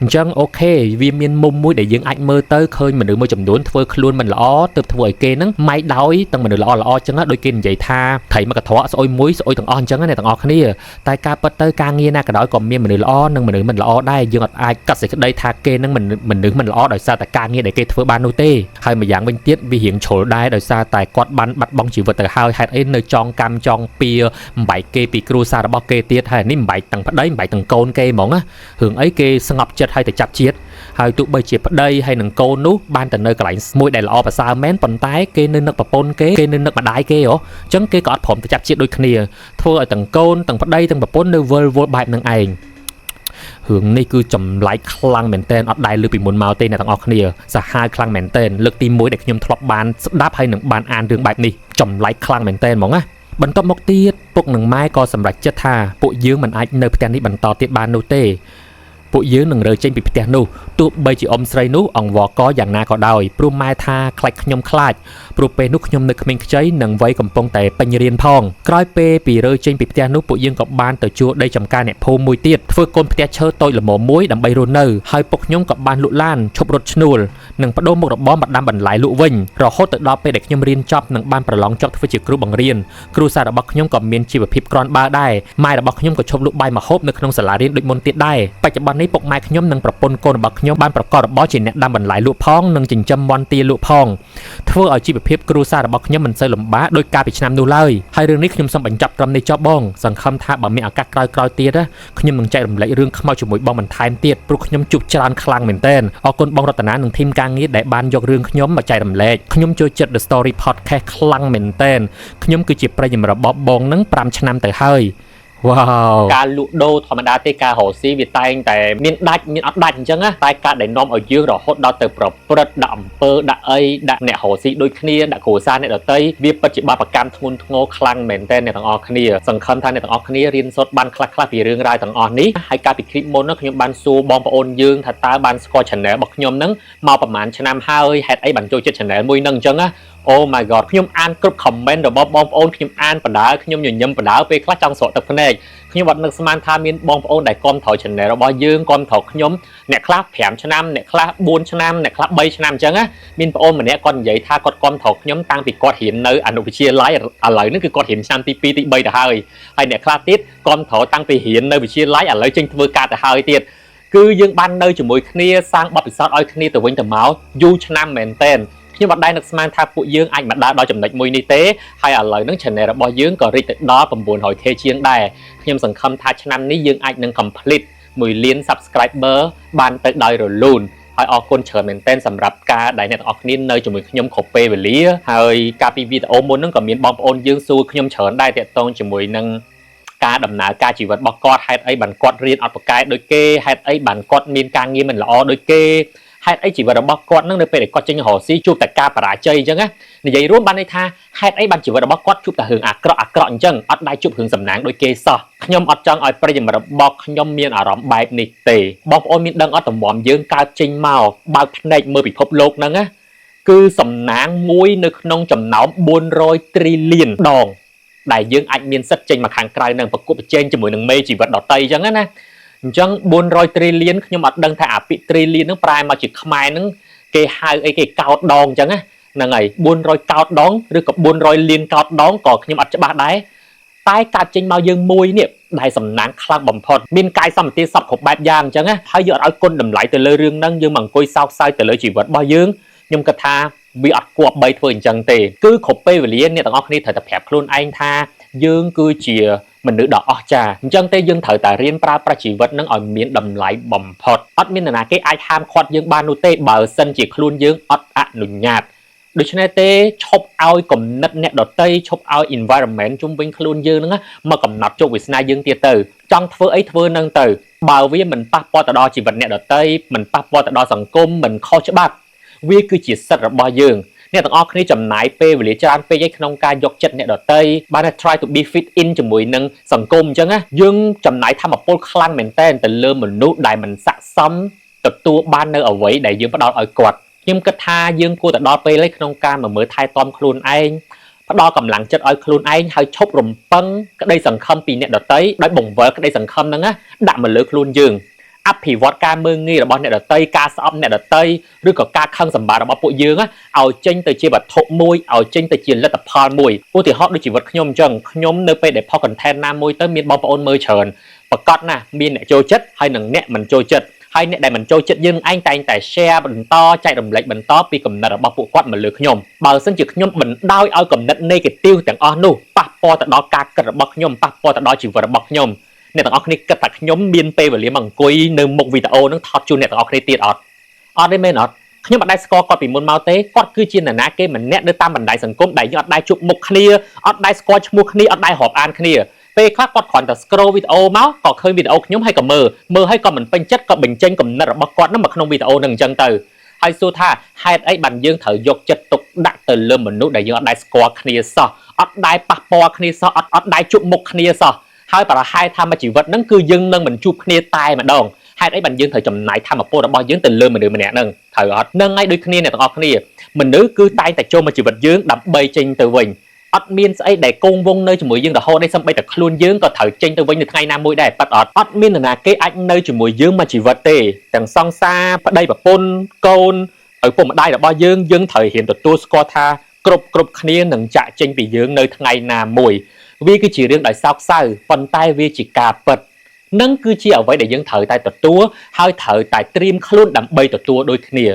ាអញ្ចឹងអូខេវាមានមុំមួយដែលយើងអាចមើលទៅឃើញមនុស្សមួយចំនួនធ្វើខ្លួនមិនល្អទើបធ្វើឲ្យគេហ្នឹងម៉ៃដោយទាំងមនុស្សល្អអញ្ចឹងដូចគេនិយាយថាត្រីមកកត្រកស្អុយមួយស្អុយទាំងអស់អញ្ចឹងអ្នកទាំងអស់គ្នាតែការពិតទៅការងារណាក៏ដោយក៏មានមនុស្សល្អនិងមនុស្សមិនល្អដែរយើងអាចកាត់សេចក្តីថាគេហ្នឹងមនុស្សមិនល្អដោយសារតែការងារដែលគេធ្វើបាននោះទេហើយម្យ៉ាងវិញទៀតវារៀងជ្រុលដែរដោយសារតែគាត់បានបាត់បង់ជីវិតទៅហើយហេតុអីនៅចងកម្មចងពៀបំបែកគេពីគ្រួសាររបស់គេទៀតហើយនេះបំបែកទាំងប្តីបំបែកទាំងកូនគេហ្មងណារឿងអីគេស្ងប់ចិត្តហើយទៅចាប់ជាតិហើយទោះបីជាប្តីហើយនឹងកូននោះបានទៅនៅកន្លែងមួយដែលល្អប្រសើរមែនប៉ុន្តែគេនៅនឹកប្រពន្ធគេនៅនឹកម្ដាយគេហ៎អញ្ចឹងគេក៏អត់ព្រមទៅចាប់ជាតិដូចគ្នាធ្វើឲ្យទាំងកូនទាំងប្តីទាំងប្រពន្ធនៅវល់បែបនឹងឯង រឿងនេះគឺចម្លែកខ្លាំងមែនទែនអត់ដែលលើពីមុនមកទេអ្នកទាំងអស់គ្នាសាហាវខ្លាំងមែនទែនលើកទី1ដែលខ្ញុំធ្លាប់បានស្ដាប់ហើយនឹងបានអានរឿងបែបនេះចម្លែកខ្លាំងមែនទែនហ្មងណាបន្ទាប់មកទៀតពុកនិងម៉ែក៏សម្រេចចិត្តថាពួកយើងមិនអាចនៅផ្ទះនេះបន្តទៀតបាននោះទេពួកយើងនឹងរើចេញពីផ្ទះនោះទោះបីជាអ៊ំស្រីនោះអង្វរកយ៉ាងណាក៏ដោយព្រោះម៉ែថាខ្លាចខ្ញុំខ្លាចព្រោះពេលនោះខ្ញុំនៅក្មេងខ្ចីនិងវ័យកំពុងតែពេញរៀនផងក្រោយពេលពីរើចេញពីផ្ទះនោះពួកយើងក៏បានទៅជួលដីចំការអ្នកភូមិមួយទៀតធ្វើកូនផ្ទះឈើតូចល្មមមួយដើម្បីរស់នៅហើយពុកខ្ញុំក៏បានលក់ឡានឈប់រត់ឈ្នួលនិងបដូរមុខរបរមកដាំបន្លែលក់វិញរហូតទៅដល់ពេលដែលខ្ញុំរៀនចប់និងបានប្រឡងជាប់ធ្វើជាគ្រូបង្រៀនគ្រូសាស្ត្ររបស់ខ្ញុំក៏មានជីវភាពក្រាន់បើដែរម៉ែរបស់ខ្ញុំក៏ឈប់លក់បាយម្ហូបនៅក្នុងសាលារៀនដូចមុនទៀតដែរបច្ចុប្បន្ននេះពុកម៉ែខ្ញុំនិងប្រពន្ធកូនរបស់ខ្ញុំបានប្រកបរបរជាអ្នកដាំបន្លែលក់ផងនិងចិញ្ចឹមមាន់ទាលក់ផងធ្វើឲ្យជីវភាពគ្រួសាររបស់ខ្ញុំមិនសូវលំបាកដោយកាលពីឆ្នាំនោះឡើយហើយរឿងនេះខ្ញុំសូមបញ្ចប់ត្រឹមនេះចុះបងសង្ឃឹមថាបើមានឱកាសក្រោយៗទៀតខ្ញុំនឹងចែករំលែករឿងខ្មោចជាមួយបងបន្ថែមទៀតព្រោះខ្ញុំជួបច្រើនខ្លាំងមែនទែនអរគុណបងរតនានិងធីមការងារដែលបានយករឿងខ្ញុំមកចែករំលែកខ្ញុំចូលចិត្ត The Story Podcast ខ្លាំងមែនទែនខ្ញុំគឺជាប្រិយមិត្តរបស់បងនឹង5ឆ្នាំទៅហើយវ៉ាវការលក់ដូរធម្មតាទេការរកស៊ីវាតែងតែមានដាច់មានអត់ដាច់អញ្ចឹងណាតែការដែលនាំឲ្យយើងរហូតដល់ទៅប្រព្រឹត្តដាក់អំពើដាក់អីដាក់អ្នករកស៊ីដូចគ្នាដាក់គ្រួសារអ្នកដទៃវាពិតជាបាបកម្មធ្ងន់ធ្ងរខ្លាំងមែនទែនអ្នកទាំងអស់គ្នាសង្ឃឹមថាអ្នកទាំងអស់គ្នារៀនសូត្របានខ្លះៗពីរឿងរ៉ាវទាំងអស់នេះហើយកាលពីคลิปមុននោះខ្ញុំបានសួរបងប្អូនយើងថាតើបានស្គាល់ channel របស់ខ្ញុំហ្នឹងមកប្រហែលឆ្នាំហើយហេតុអីបានចូលចិត្ត channel មួយហ្នឹងអញ្ចឹងណា Oh my god ខ្ញុំអានគ្រប់ comment របស់បងប្អូនខ្ញុំអានបដាខ្ញុំញញឹមបដាពេលខ្លះចង់ស្រក់ទឹកភ្នែកខ្ញុំអត់នឹកស្មានថាមានបងប្អូនដែលគាំទ្រ channel របស់យើងគាំទ្រខ្ញុំអ្នកខ្លះ5ឆ្នាំអ្នកខ្លះ4ឆ្នាំអ្នកខ្លះ3ឆ្នាំអញ្ចឹងណាមានបងប្អូនម្នាក់គាត់និយាយថាគាត់គាំទ្រខ្ញុំតាំងពីគាត់រៀននៅអនុវិទ្យាល័យឥឡូវនេះគឺគាត់រៀនឆ្នាំទី2ទី3ទៅហើយអ្នកខ្លះទៀតគាំទ្រតាំងពីរៀននៅវិទ្យាល័យឥឡូវចេញធ្វើការទៅហើយទៀតគឺយើងបាននៅជាមួយគ្នាសាងបទពិសោធន៍ឲ្យគ្នាទៅវិញទៅមកយូរឆ្នាំមែនទែនខ្ញុំអត់ដែលនឹកស្មានថាពួកយើងអាចមកដល់ចំណុចមួយនេះទេហើយឥឡូវហ្នឹង channel របស់យើងក៏រីកទៅដល់ 900k ជាងដែរខ្ញុំសង្ឃឹមថាឆ្នាំនេះយើងអាចនឹង complete 1 លាន subscriber បានទៅដោយរលូនហើយអរគុណច្រើនមែនទែនសម្រាប់ការដែលអ្នកទាំងអស់គ្នានៅជាមួយខ្ញុំគ្រប់ពេលវេលាហើយកាលពីវីដេអូមុនហ្នឹងក៏មានបងប្អូនយើងសួរខ្ញុំច្រើនដែរទាក់ទងជាមួយនឹងការដំណើរការជីវិតរបស់គាត់ហេតុអីបានគាត់រៀនអត់ប្រកែកដូចគេហេតុអីបានគាត់មានការងារមិនល្អដូចគេហេតុអីជីវិតរបស់គាត់នឹងនៅពេលដែលគាត់ចេញរកស៊ីជួបតែការបរាជ័យអញ្ចឹងណានិយាយរួមបានន័យថាហេតុអីបានជីវិតរបស់គាត់ជួបតែរឿងអាក្រក់អញ្ចឹងអត់ដែរជួបរឿងសំណាងដូចគេសោះខ្ញុំអត់ចង់ឲ្យប្រិយមិត្តរបស់ខ្ញុំមានអារម្មណ៍បែបនេះទេបងប្អូនមានដឹងអត់តម្រាំយើងកើតចេញមកបើកភ្នែកមើលពិភពលោកហ្នឹងណាគឺសំណាងមួយនៅក្នុងចំណោម400 trillion ដងដែលយើងអាចមានសិទ្ធិចេញមកខាងក្រៅនឹងប្រកួតប្រជែងជាមួយនឹងមេជីវិតដទៃអញ្ចឹងណាអញ្ចឹង400 trillion ខ្ញុំអត់ដឹងថាអាពាក្យ trillion ហ្នឹងប្រែមកជាខ្មែរហ្នឹងគេហៅអីគេកោតដងអញ្ចឹងហ្នឹងហើយ400កោតដងឬក៏400លានកោតដងក៏ខ្ញុំអត់ច្បាស់ដែរតែកាត់ចេញមកយើងមួយនេះដែលសំណាងខ្លាំងបំផុតមានកាយសម្បទាសពគ្រប់បែបយ៉ាងអញ្ចឹងហើយយើងអត់ឲ្យគុណតម្លៃទៅលើរឿងហ្នឹងយើងមកអង្គុយសោកសៅទៅលើជីវិតរបស់យើងខ្ញុំគិតថាវាអត់គួរបីធ្វើអញ្ចឹងទេគឺគ្រប់ពេលវេលាអ្នកទាំងអស់គ្នាត្រូវតែប្រាប់ខ្លួនឯងថាយើងគឺជាមនុស្សដ៏អស្ចារ្យអញ្ចឹងទេយើងត្រូវតែរៀនប្រើប្រាស់ជីវិតនឹងឲ្យមានតម្លៃបំផុតអត់មាននរណាគេអាចហាមឃាត់យើងបាននោះទេបើសិនជាខ្លួនយើងអត់អនុញ្ញាតដូច្នេះទេឈប់ឲ្យគំនិតអ្នកដទៃឈប់ឲ្យ environment ជុំវិញខ្លួនយើងហ្នឹងមកកំណត់ជោគវាសនាយើងទៀតទៅចង់ធ្វើអីធ្វើនឹងទៅបើវាមិនប៉ះពាល់ទៅដល់ជីវិតអ្នកដទៃមិនប៉ះពាល់ទៅដល់សង្គមមិនខុសច្បាប់វាគឺជាសិទ្ធិរបស់យើងអ្នកទាំងអស់គ្នាចំណាយពេលវេលាច្រើនពេកឯក្នុងការយកចិត្តអ្នកដទៃបាន try to be fit in ជាមួយនឹងសង្គមអញ្ចឹងណាយើងចំណាយថាមពលខ្លាំងមែនទែនទៅលើមនុស្សដែលមិនស័ក្តិសមទទួលបាននៅអ្វីដែលយើងផ្ដល់ឲ្យគាត់ខ្ញុំគិតថាយើងគួរតែដល់ពេលឯក្នុងការមើលថែទាំខ្លួនឯងផ្ដល់កម្លាំងចិត្តឲ្យខ្លួនឯងហើយឈប់រំពឹងក្តីសង្ឃឹមពីអ្នកដទៃដោយបង្វិលក្តីសង្ឃឹមហ្នឹងដាក់មកលើខ្លួនយើងអភិវឌ្ឍការមើលងាយរបស់អ្នកដទៃការស្អប់អ្នកដទៃឬក៏ការខឹងសម្បាររបស់ពួកយើងឲ្យចេញទៅជាវត្ថុមួយឲ្យចេញទៅជាលទ្ធផលមួយឧទាហរណ៍ដូចជីវិតខ្ញុំអញ្ចឹងខ្ញុំនៅពេលដែលផុស content ណាមួយទៅមានបងប្អូនមើលច្រើនប្រកាសណាមានអ្នកចូលចិត្តហើយនឹងអ្នកមិនចូលចិត្តហើយអ្នកដែលមិនចូលចិត្តយើងឯងតែងតែ share បន្តចែករំលែកបន្តពីគំនិតរបស់ពួកគាត់មកលើខ្ញុំបើមិនជាខ្ញុំបណ្ដោយឲ្យគំនិត negative ទាំងអស់នោះប៉ះពាល់ទៅដល់ការគិតរបស់ខ្ញុំប៉ះពាល់ទៅដល់ជីវិតរបស់ខ្ញុំអ្នកទាំងអស់គ្នាគិតថាខ្ញុំមានពេលវេលាមកអង្គុយនៅមុខវីដេអូនឹងថតជូនអ្នកទាំងអស់គ្នាទៀតអត់ទេមែនអត់ខ្ញុំអត់ដែលស្គាល់គាត់ពីមុនមកទេគាត់គឺជានរណាគេម្នាក់នៅតាមបណ្ដាញសង្គមដែលយើងអត់ដែលជួបមុខគ្នាអត់ដែលស្គាល់ឈ្មោះគ្នាអត់ដែលរាប់អានគ្នា ពេលខ្លះគាត់គ្រាន់តែ scroll វីដេអូមកក៏ឃើញវីដេអូខ្ញុំហើយក៏មើលហើយក៏មិនពេញចិត្តក៏បញ្ចេញគំនិតរបស់គាត់ហ្នឹងមកក្នុងវីដេអូហ្នឹងអញ្ចឹងទៅហើយសួរថាហេតុអីបានយើងត្រូវយកចិត្តទុកដាក់ទៅលើមនុស្សដែលយើងអត់ដែលស្គាល់គ្នាសោះអត់ដែលប៉ះពាល់គ្នាសោះអត់ដែលជួបមុខគ្នាសោះហើយប្រហែលថាមួយជីវិតហ្នឹងគឺយើងនឹងមិនជួបគ្នាតែម្ដងហេតុអីបានយើងត្រូវចំណាយធម៌ពលរបស់យើងទៅលើមនុស្សម្នាក់ហ្នឹងត្រូវអត់នឹងហើយដូចគ្នាអ្នកទាំងអស់គ្នាមនុស្សគឺតែងតែចូលមកជីវិតយើងដើម្បីចេញទៅវិញអត់មានស្អីដែលគង់វង្សនៅជាមួយយើងរហូតទេសូម្បីតែខ្លួនយើងក៏ត្រូវចេញទៅវិញនៅថ្ងៃណាមួយដែរប៉ិតអត់មាននរណាគេអាចនៅជាមួយយើងមួយជីវិតទេទាំងសង្សារប្តីប្រពន្ធកូនឪពុកម្ដាយរបស់យើងត្រូវរៀនទទួលស្គាល់ថាគ្រប់គ្នានឹងចាក់ចេញពីយើងនៅថ្ងៃណាមួយវាគឺជារឿងដោយសោកសៅប៉ុន្តែវាជាការពិតនឹងគឺជាអ្វីដែលយើងត្រូវតែទទួលហើយត្រូវតែត្រៀមខ្លួនដើម្បីទទួលដូចគ្នា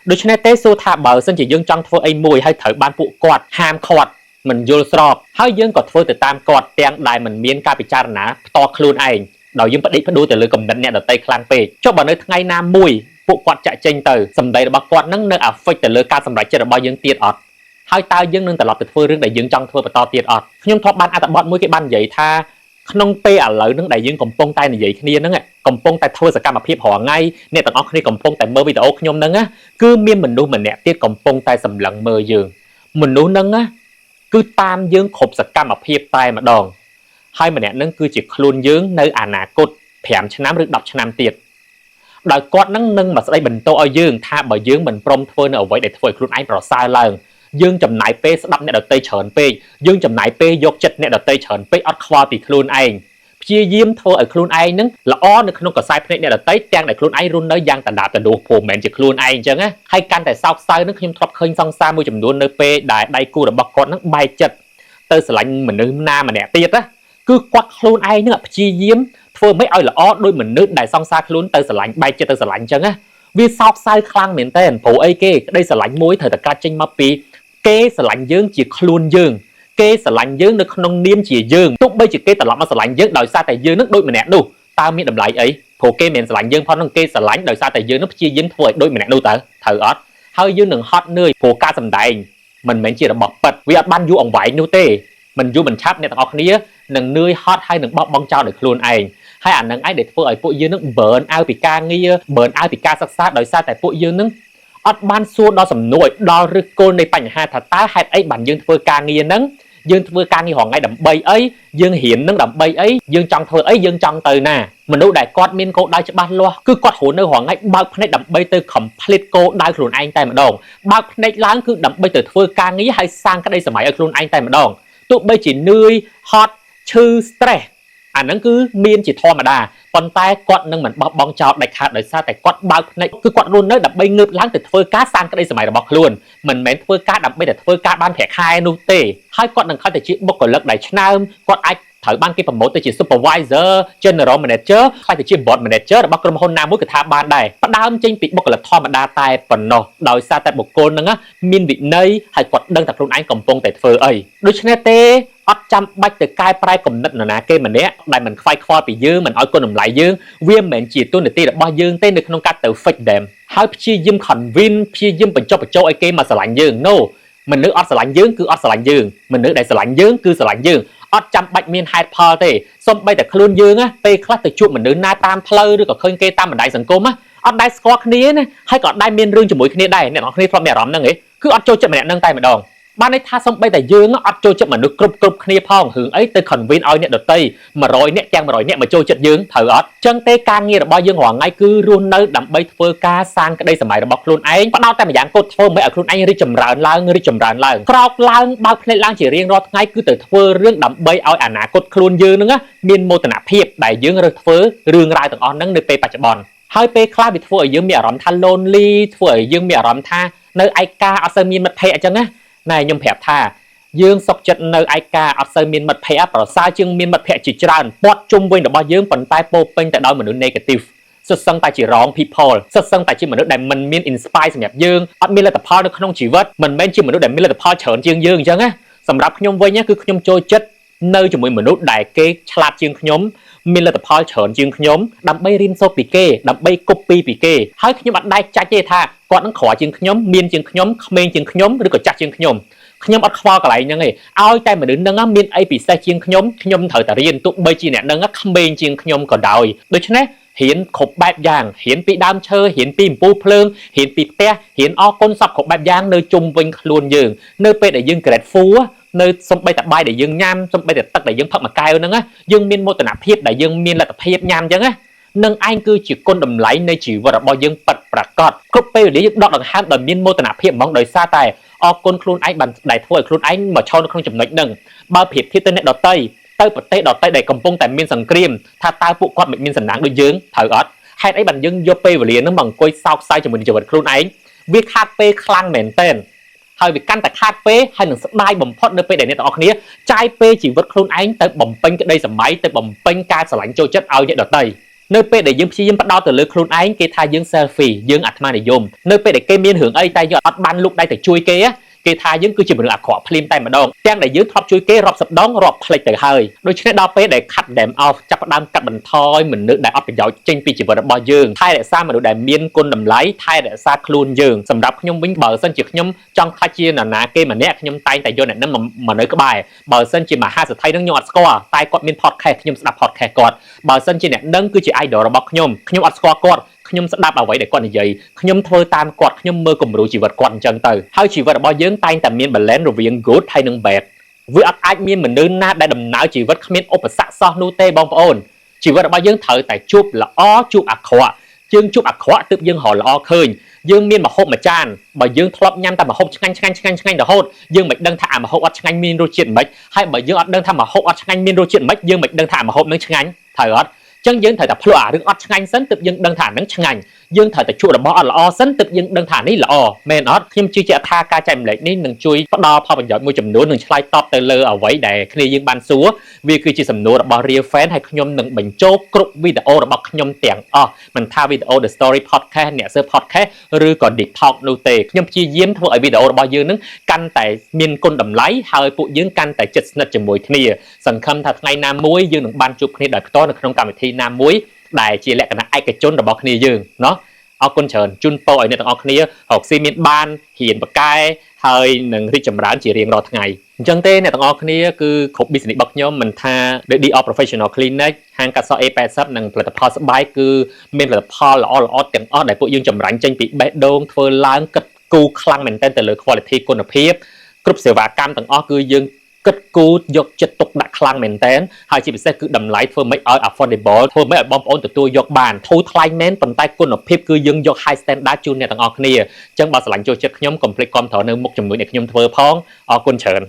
ដូច្នេះទេសួរថាបើសិនជាយើងចង់ធ្វើអីមួយហើយត្រូវបានពួកគាត់ហាមឃាត់មិនយល់ស្របហើយយើងក៏ធ្វើទៅតាមគាត់ទាំងដែលមិនមានការពិចារណាផ្ទាល់ខ្លួនឯងដោយយើងផ្ដិចផ្ដួលទៅលើគំនិតអ្នកដទៃខ្លាំងពេកចុះបើនៅថ្ងៃណាមួយពួកគាត់ចាក់ចេញទៅសម្ដីរបស់គាត់នឹងនៅ affect ទៅលើការសម្រេចចិត្តរបស់យើងទៀតអត់ហើយតើយើងនឹងត្រឡប់ទៅធ្វើរឿងដែលយើងចង់ធ្វើបន្តទៀតអត់ខ្ញុំធ្លាប់បានអត្ថបទមួយគេបាននិយាយថាក្នុងពេលឥឡូវហ្នឹងដែលយើងកំពុងតែនិយាយគ្នាហ្នឹងកំពុងតែធ្វើសកម្មភាពរាល់ថ្ងៃអ្នកទាំងអស់គ្នាកំពុងតែមើលវីដេអូខ្ញុំហ្នឹងគឺមានមនុស្សម្នាក់ទៀតកំពុងតែសម្លឹងមើលយើងមនុស្សហ្នឹងគឺតាមយើងគ្រប់សកម្មភាពតែម្ដងហើយម្នាក់ហ្នឹងគឺជាខ្លួនយើងនៅអនាគត5ឆ្នាំឬ10ឆ្នាំទៀតដោយគាត់នឹងមកស្ដីបន្ទោសឲ្យយើងថាបើយើងមិនព្រមធ្វើនៅអ្វីដែលធ្វើឲ្យខ្លួនឯងប្រសើរឡើងយើងចំណាយពេលស្ដាប់អ្នកដទៃច្រើនពេកយើងចំណាយពេលយកចិត្តអ្នកដទៃច្រើនពេកអត់ខ្វល់ពីខ្លួនឯងព្យាយាមធ្វើឲ្យខ្លួនឯងនឹងល្អនៅក្នុងខ្សែភ្នែកអ្នកដទៃទាំងដែលខ្លួនឯងរស់នៅយ៉ាងដណ្ដាបដណ្ដួលព្រមមិនមែនជាខ្លួនឯងអញ្ចឹងណាហើយកាន់តែសោកសៅនឹងខ្ញុំធ្លាប់ឃើញសង្សារមួយចំនួននៅពេលដែលដៃគូរបស់គាត់នឹងបែកចិត្តទៅស្រឡាញ់មនុស្សណាម្នាក់ទៀតណាគឺគាត់ខ្លួនឯងនឹងព្យាយាមធ្វើមិនឲ្យល្អដោយមនុស្សដែលសង្សារខ្លួនទៅស្រឡាញ់បែកចិត្តទៅស្រឡាញ់អញ្ចឹងណាវាសោកសៅខ្លាំងមែនតើព្រោះអីគេក្តីស្រឡាញ់មួយត្រូវតែកាត់ចេញមកពីគេស្រឡាញ់យើងជាខ្លួនយើងគេស្រឡាញ់យើងនៅក្នុងនាមជាយើងទោះបីជាគេត្រឡប់មកស្រឡាញ់យើងដោយសារតែយើងនឹងដូចម្នាក់នោះតើមានតម្លៃអីព្រោះគេមិនស្រឡាញ់យើងផងនឹងគេស្រឡាញ់ដោយសារតែយើងនឹងព្យាយាមធ្វើឲ្យដូចម្នាក់នោះតើត្រូវអត់ហើយយើងនឹងហត់នឿយព្រោះការសម្ដែងមិនមែនជារបស់ពិតវាអត់បានយូរអង្វែងនោះទេមិនយូរមិនឆាប់អ្នកទាំងអស់គ្នានឹងនឿយហត់ហើយនឹងបោះបង់ចោលដោយខ្លួនឯងហើយអានឹងឯងដែលធ្វើឲ្យពួកយើងនឹង burn out ពីការងារ burn out ពីការសិក្សាដោយសារតែពួកយើងនឹងអត់បានសួរដល់សំណួរឲ្យដល់ឫសគល់នៃបញ្ហាថាតើហេតុអីបានយើងធ្វើការងារហ្នឹងយើងធ្វើការងាររងថ្ងៃដើម្បីអីយើងរៀននឹងដើម្បីអីយើងចង់ធ្វើអីយើងចង់ទៅណាមនុស្សដែលគាត់មានគោលដៅច្បាស់លាស់គឺគាត់រស់នៅរងថ្ងៃបើកភ្នែកដើម្បីទៅ complete គោលដៅខ្លួនឯងតែម្ដងបើកភ្នែកឡើងគឺដើម្បីទៅធ្វើការងារហើយសាងក្តីសម័យឲ្យខ្លួនឯងតែម្ដងទោះបីជានឿយហត់ឈឺ stress អាហ្នឹងគឺមានជាធម្មតាប៉ុន្តែគាត់នឹងមិនបោះបង់ចោលដាច់ខាតដោយសារតែគាត់បើកភ្នែកគឺគាត់រស់នៅដើម្បីងើបឡើងទៅធ្វើការសាងក្តីសម័យរបស់ខ្លួនមិនមែនធ្វើការដើម្បីតែធ្វើការបានប្រាក់ខែនោះទេហើយគាត់នឹងខិតទៅជាបុគ្គលិកដែលឆ្នើមគាត់អាចត្រូវបានគេប្រម៉ូទទៅជា supervisor general manager ហើយទៅជា board manager របស់ក្រុមហ៊ុនណាមួយក៏ថាបានដែរផ្ដើមចេញពីបុគ្គលិកធម្មតាតែប៉ុណ្ណោះដោយសារតែបុគ្គលហ្នឹងមានវិន័យហើយគាត់ដឹងថាខ្លួនឯងកំពុងតែធ្វើអីដូច្នេះទេអត់ចាំបាច់ទៅកែប្រែគំនិតនរណាគេម្នាក់ដែលមិនខ្វាយខ្វល់ពីយើងមិនឲ្យគុណតម្លៃយើងវាមិនមែនជាទូនាទីរបស់យើងទេនៅក្នុងការទៅ fix them ហើយព្យាយាម convince ព្យាយាមបញ្ចុះបញ្ចូលឲ្យគេមកស្រឡាញ់យើង no មនុស្សអត់ស្រឡាញ់យើងគឺអត់ស្រឡាញ់យើងមនុស្សដែលស្រឡាញ់យើងគឺស្រឡាញ់យើងអត់ចាំបាច់មានហេតុផលទេសូម្បីតែខ្លួនយើងពេលខ្លះទៅជួបមនុស្សណាតាមផ្លូវឬក៏ឃើញគេតាមបណ្ដាញសង្គមអត់ដែលស្គាល់គ្នាណាហើយក៏អត់ដែលមានរឿងជាមួយគ្នាដែរអ្នកនរគ្នាធ្លាប់មានអារម្មណ៍ហ្នឹងហ៎គឺអត់ចូលចិត្តម្នាក់ហ្នឹងតែម្ដងបានន័យថាសូម្បីតែយើងអត់ចូលចិត្តមនុស្សគ្រប់គ្នាផងរឿងអីទៅ convince ឲ្យអ្នកដទៃ100នាក់ទាំង100នាក់មកចូលចិត្តយើងត្រូវអត់ចឹងទេការងាររបស់យើងរាល់ថ្ងៃគឺរស់នៅដើម្បីធ្វើការសាងក្តីសម័យរបស់ខ្លួនឯងផ្ដោតតែម្យ៉ាងគត់ធ្វើមិនឲ្យខ្លួនឯងរីកចម្រើនឡើងក្រោកឡើងបើកភ្នែកឡើងជារៀងរាល់ថ្ងៃគឺទៅធ្វើរឿងដើម្បីឲ្យអនាគតខ្លួនយើងហ្នឹងមានមោទនភាពដែលយើងរើសធ្វើរឿងរ៉ាវទាំងអស់ហ្នឹងនៅពេលបច្ចុប្បន្នហើយពេលខ្លះវាធ្វើឲ្យយើងមានអារម្មណ៍ថា lonely ធ្វើឲ្យយើងមានអារម្មណ៍ថានៅឯកាអត់សូវមានមិត្តភ័ក្តិអញ្ចឹងណាណែខ្ញុំប្រាប់ថាយើងសុខចិត្តនៅឯកាអត់សូវមានមិត្តភ័ក្តិប្រសើរជាងមានមិត្តភ័ក្តិជាច្រើនព័ទ្ធជុំវិញរបស់យើងប៉ុន្តែពោពេញទៅដោយមនុស្ស negative សុទ្ធសឹងតែជា wrong people សុទ្ធសឹងតែជាមនុស្សដែលមិនមាន inspire សម្រាប់យើងអត់មានលទ្ធផលនៅក្នុងជីវិតមិនមែនជាមនុស្សដែលមានលទ្ធផលច្រើនជាងយើងអញ្ចឹងណាសម្រាប់ខ្ញុំវិញគឺខ្ញុំចូលចិត្ត nơi cho mình nút đại kê chặt chương nhóm mình là tập hơi chởn chương nhóm đâm bay rim so pike đâm bay copy pike hai nhóm bạn đại chặt chê tha còn nó khỏi chương nhóm miên chương nhóm men chương nhóm rồi còn chặt chương nhóm nhóm ở khoa cái lại như này ao tay mà đứng nâng á miên APC chương nhóm thời ta riêng tụ bay chi nè nâng á men chương nhóm còn đòi đối chứ nè hiện khục bẹp giang hiện bị đam chơi hiện tìm pu phơn hiện bị te hiện o con sập khục bẹp giang nơi trung vinh luôn dường nơi pe để dương kẹt phú nơi sông bay tập bay để dương nham sông bay để tắc để dương phật mà cài nữa á dương miên mô tả nạp hiệp để dương miên là tập hiệp nham chứ á nâng anh cứ chỉ con đầm lấy nơi chỉ vào bao dương bật bạc cọt khúc pe để đọt đằng ham đầm miên mô tả nạp hiệp mong đời xa tài o con khuôn anh bằng đại thôi khuôn anh mà cho nó không chậm nói nâng bao hiệp thiết tên đọt tây tới bật tây đọt tây để cầm bông tại miên sừng cream tha tai phụ quạt miên sừng nắng đôi dương thở ớt hai ấy bằng dương vô pe và liền nó bằng quay sao sai cho mình cho vật khuôn anh việc hát pe khang mền tên hơi bị căn tại khát pe hay là đai bầm phốt nơi pe để này tao kia trai pe chỉ vật khuôn anh tới bầm pin cái đây sầm máy tới bầm pin ca sờ lạnh trôi chất ao vậy đọt tây nơi pe để dương phi dương bắt đầu từ lưỡi khuôn anh kia thay dương selfie dương atma để dùng nơi pe để cây miên hưởng ấy tay giọt ban lúc đây từ chui kia cây thay dương cứ chỉ một là khỏa phim tay mà đong trang để dương thọp chui kia rọp sập đón rọp plei từ hơi đôi khi đo pe để khát đệm ao chắc đam cắt bình thôi mình nước đại ấp giỏi trên pi chỉ vật bao dương thay để xa mà được đại miên côn đầm lấy thay để xa khuôn dương sầm đập nhung bính bờ sân chỉ nhung trong khai chia là ná cây mà nét nhung tay tại vô này nó mà nơi cái bài bờ sân chỉ mà hai sự thay nó nhọt score tay quạt miên podcast nhung đập podcast quạt bờ sân chỉ này nâng cứ chỉ idol là bọc nhung score quạt nhung đáp bảo vậy để con gì nhung thôi tam quạt nhung mơ cùng rủ chỉ vật quạt chân từ hai chỉ vật bao dương tay tầm miên bờ lén rồi viên good hay nâng bẹt với ai miên mình đơn na đã đầm não chỉ vật miên ốp sạ so nu tê bong ôn chỉ vật bao dương thời tại chụp là o chụp khỏa chương chụp khỏa tự dương họ là o khơi dương miên mà hộp mà chan bởi dương thọp nhăn ta mà hộp chăng được hốt dương mạch đăng thả mà hộp chăng miên rô chuyện mạch hay bởi dương đăng thả mà hộp chăng miên rô chuyện mạch dương mạch đăng thả mà hộp nâng chăng thời ớt chân dương thời tập lụa đứng ọt chăng sấn tự dương đăng thả nâng chăng dương thời tại chụp là bỏ là o sấn tự dương đăng thả ní là o men ớt khiêm chưa chạy tha ca chạy lệ ní nâng chui bắt đo pha bằng giỏi môi chùm núi nâng slide top tới lơ ở vậy để khi dương ban súa vì cứ chỉ sầm núi là bỏ real fan hay nhom nâng bình chốt group video là bỏ nhom tiền mình tha video the story podcast nè sơ podcast rồi còn deep talk nô tê nhom chi diếm thôi ở video là bao dương nâng căn tại miên côn đầm lấy hơi phụ dương căn tại chật nật chùm mùi kia sần khâm thật ngày nam muối dương nâng ban chụp kia đợi to được trong cảm thi nam muối đại chỉ lẽ cái ai cái chốn là bỏ kia dương nó ở con trần chun po ở nơi tầng kia học sinh miền ban hiền bậc cai hơi nâng đi chậm rãi chỉ riêng rồi ngày chân tên này tầng kia cứ khúc business bậc nhóm mình tha để đi professional clinic hàng cả so e sắp nâng là tập pause bài cứ miền là pause là tiếng để phụ dương chậm rãi tranh bị bét đôn phơi láng cất cu khăng mình tên từ lời quality con hợp hiệp group sự và cam tầng cứ dương cất cú dọc chất tục đặt khang mền tên hai chị bị xe cứ đầm lái thôi mấy ở affordable thôi mấy ở bom ôn từ tôi dọc bàn thôi thay nén phần tay quân ở phép cứ dưng dọc hai standard chun này tầng kia chân bảo sẵn cho chất nhóm complete com thở nơi một chấm mười này nhóm thơ phong ở quân trần